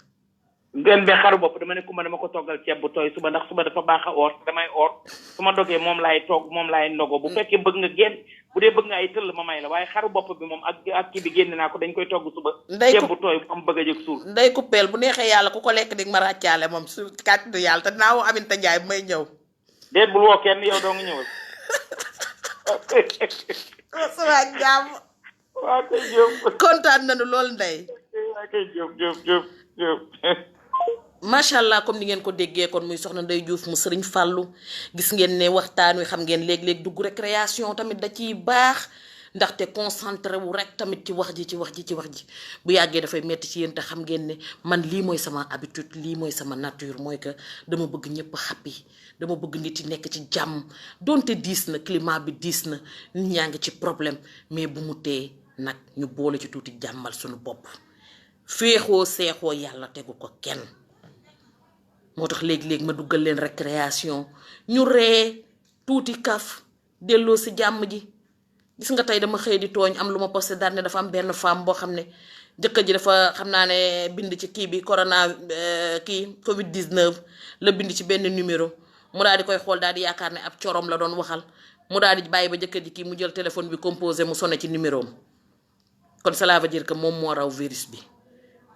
gën be xaru bopp dama ne Kumba dama ko toggal ceeb bu tooy suba ndax suba dafa baax a oor damay oor su ma dogee moom laay togg moom laay ndogo bu fekkee bëgg nga génn bu dee bëgg nga ay tëll ma may la waaye xaru bopp bi moom ak kii bi génn naa ko dañ koy togg suba ceeb bu tooy bu am bëgg a jëg suur nday kuppeel bu neexee yàlla ku ko lekk di ma ràccaale moom su kàttu yàlla te naa woo Aminta Njaay bu may ñëw déet bul woo kenn yow doo nga ñëwal sama jàmm waa kay Diop kontaan nañu lool Ndey waa kay Diop macha allah comme ni ngeen ko déggee kon muy soxna Ndeye Diouf mu sëriñ Fàllu gis ngeen ne waxtaan wi xam ngeen léeg-léeg dugg récréation tamit da ciy baax ndaxte concentré wu rek tamit ci wax ji bu yàggee dafay metti ci yéen te xam ngeen ne man lii mooy sama habitude lii mooy sama nature mooy que dama bëgg ñëpp happy dama bëgg nit yi nekk ci jàmm donte diis na climat bi diis na nit ñaa ngi ci problème mais bu mu tee nag ñu boole ci tuuti jàmmal suñu bopp féexoo seexoo yàlla tegu ko kenn moo tax léegi-léegi ma duggal leen récréation ñu ree tuuti kaf delloo si jàmm ji gis nga tey dama xëy di tooñ am lu ma posté daal ne dafa am benn femme boo xam ne jëkkër ji dafa xam naa ne bind ci kii bi corona kii Covid 19 la bind ci benn numéro mu daal di koy xool daal di yaakaar ne ab corom la doon waxal mu daal di bàyyi ba jëkkër ji kii mu jël téléphone bi composé mu sonné ci numéro am kon cela veut dire que moom moo raw virus bi.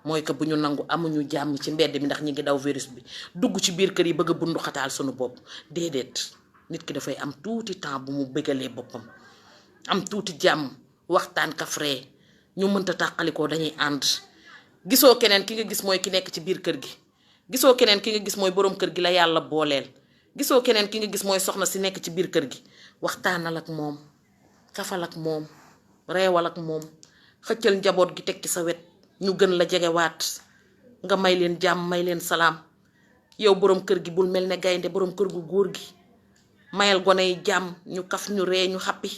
mooy que bu ñu nangu amuñu jàmm ci mbedd mi ndax ñi ngi daw virus bi dugg ci biir kër yi bëgg a bundu xataal sunu bopp déedéet nit ki dafay am tuuti temps bu mu bëggalee boppam am tuuti jàmm waxtaan kafree ñu mënta tàqalikoo dañuy ànd gisoo keneen ki nga gis mooy ki nekk ci biir kër gi gisoo keneen ki nga gis mooy boroom kër gi la yàlla booleel gisoo keneen ki nga gis mooy soxna si nekk ci biir kër gi waxtaanal ak moom kafal ak moom reewal ak moom xëccal njaboot gi teg ci sa wet ñu gën la jegewaat nga may leen jàmm may leen salaam yow boroom kër gi bul mel ne gaynde boroom kër gu góor gi mayal gone yi jàmm ñu kaf ñu ree ñu xappi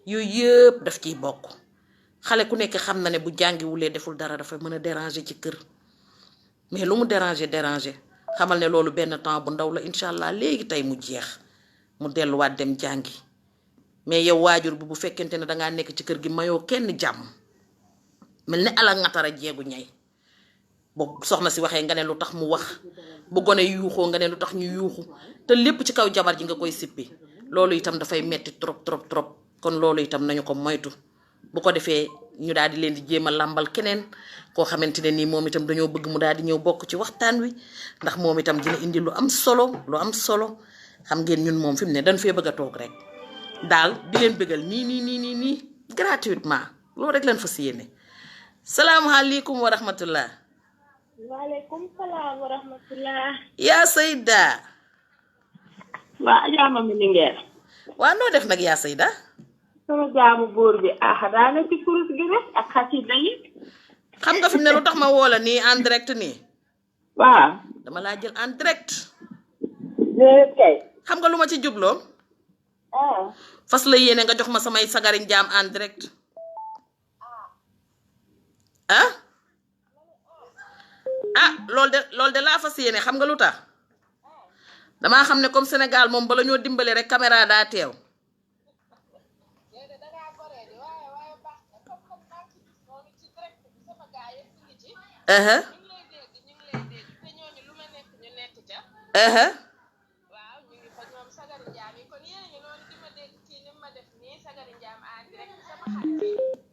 yooyu yëpp daf ciy bokk xale ku nekk xam na ne bu jàngiwulee deful dara dafa mën a déranger ci kër mais lu mu déranger xamal ne loolu benn temps bu ndaw la incha allah léegi tey mu jeex mu delluwaat dem jàngi mais yow waajur bi bu fekkente ne dangaa nekk ci kër gi mayoo kenn jàmm mel ne ala ngatara jeegu ñay boo soxna si waxee nga ne lu tax mu wax bu gone yuuxoo nga ne lu tax ñu yuuxu te lépp ci kaw jabar ji nga koy sippi loolu itam dafay metti trop kon loolu itam nañu ko moytu bu ko defee ñu daal di leen di jéem a làmbal keneen koo xamante ne nii moom itam dañoo bëgg mu daal di ñëw bokk ci waxtaan wi ndax moom itam dina indi lu am solo xam ngeen ñun moom fi mu ne dañ fee bëgg a toog rek daal di leen bëggal nii gratuitement loolu rek leen fas yéene. salaamaaleykum wa rahmatullah. waaleykum salaam wa rahmatullah. yaa Sayda. waa jaama mi Linguère. waa noo def nag yaa Sayda. sama jaamu góor bi daana ci kurus gi rek ak xasida yi. xam nga fi mu ne lu tax ma woo la nii en direct nii. waaw. dama laa jël en direct. déedéet kay. xam nga lu ma ci jubloo. fas la yéene nga jox ma samay sagariñ jaam en direct. loolu de laa fas yéene xam nga lu tax damaa xam ne comme Sénégal moom bala ñoo dimbale rek caméra daa teew.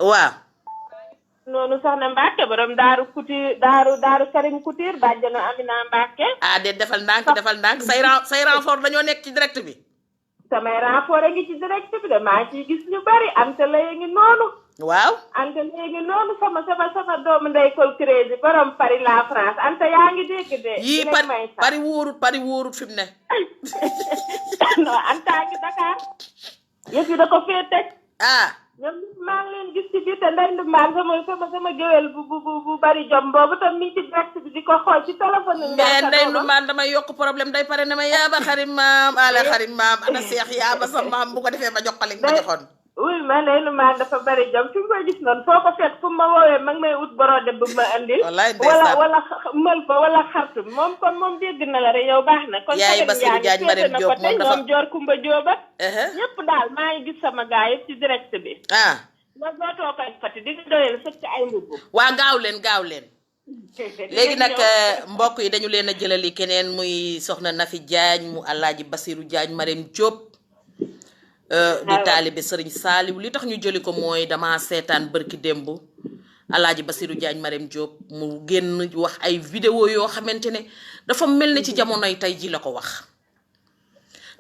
waaw. noonu soxna Mbacke borom daaru Karim Couture bàjjanu Amina Mbacke. de defal ndànk say renfort dañoo nekk ci direct bi. samay renfort a ngi ci direct bi de maa ciy gis ñu bari ante lay ngi noonu. waaw. ante lay ngi noonu sama doomu ndey kol crési borom Paris la France ante yaa ngi dégg de. yii Paris wóorut fi mu ne. non anta ngi Dakar. yëf yi da ko fee teg. ñoom maa ngi leen gis ci biir te ndey ndumbaan sama géwél bu bari jom boobu tam mi ci direct bi di ko xool ci téléphone. mais ndey ndumbaan damay yokk problème day pare ne ma yaaba xarit maam ala xarit maam ana seex yaaba sa maam bu ko defee ma jox ko li ma joxoon. oui ma ndey ndumbaan dafa bari jom fi mu koy gis noonu foo ko fekk fu ma woowee mag may ut borode bu ma andil. wala mël fa wala xartu moom kon moom dégg na la rek yow baax na. kon yaay Basirou Diagne Marème Diop moom dafa ñoom Joor Kumba Diop ak ñëpp daal maa ngi gis sama gars yëpp ci direct bi. ma dootoo koy fati di nga doyal sëkk ay mbubb. waa gaaw leen. léegi nag mbokk yi dañu leen a jëlali keneen muy soxna Nafi Diagne mu Alaaji Basirou Diagne Marème Diop. di taalibe Sëriñ Saaliw li tax ñu jëli ko mooy dama seetaan bërki démb Alaaji Basirou Diagne Marème Diop mu génn wax ay vidéo yoo xamante ne dafa mel ne ci jamonoy tey ji la ko wax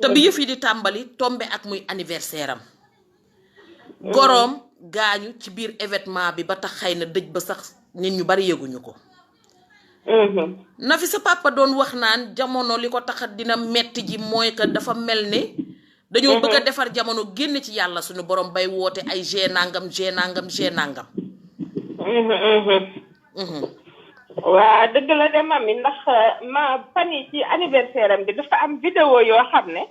te bi yëf yi di tàmbali tombe ak muy anniversaire am goroom gaañu ci biir événement bi ba tax xëy na dëj ba sax nit ñu bari yëguñu ko. na fi sa papa doon wax naan jamono li ko tax dina metti ji mooy que dafa mel ne dañoo bëgg a defar jamono génn ci yàlla suñu borom bay woote ay g nangam. waa dëgg la de mami ndax ma fan yi ci anniversaire am bi dafa am vidéo yoo xam ne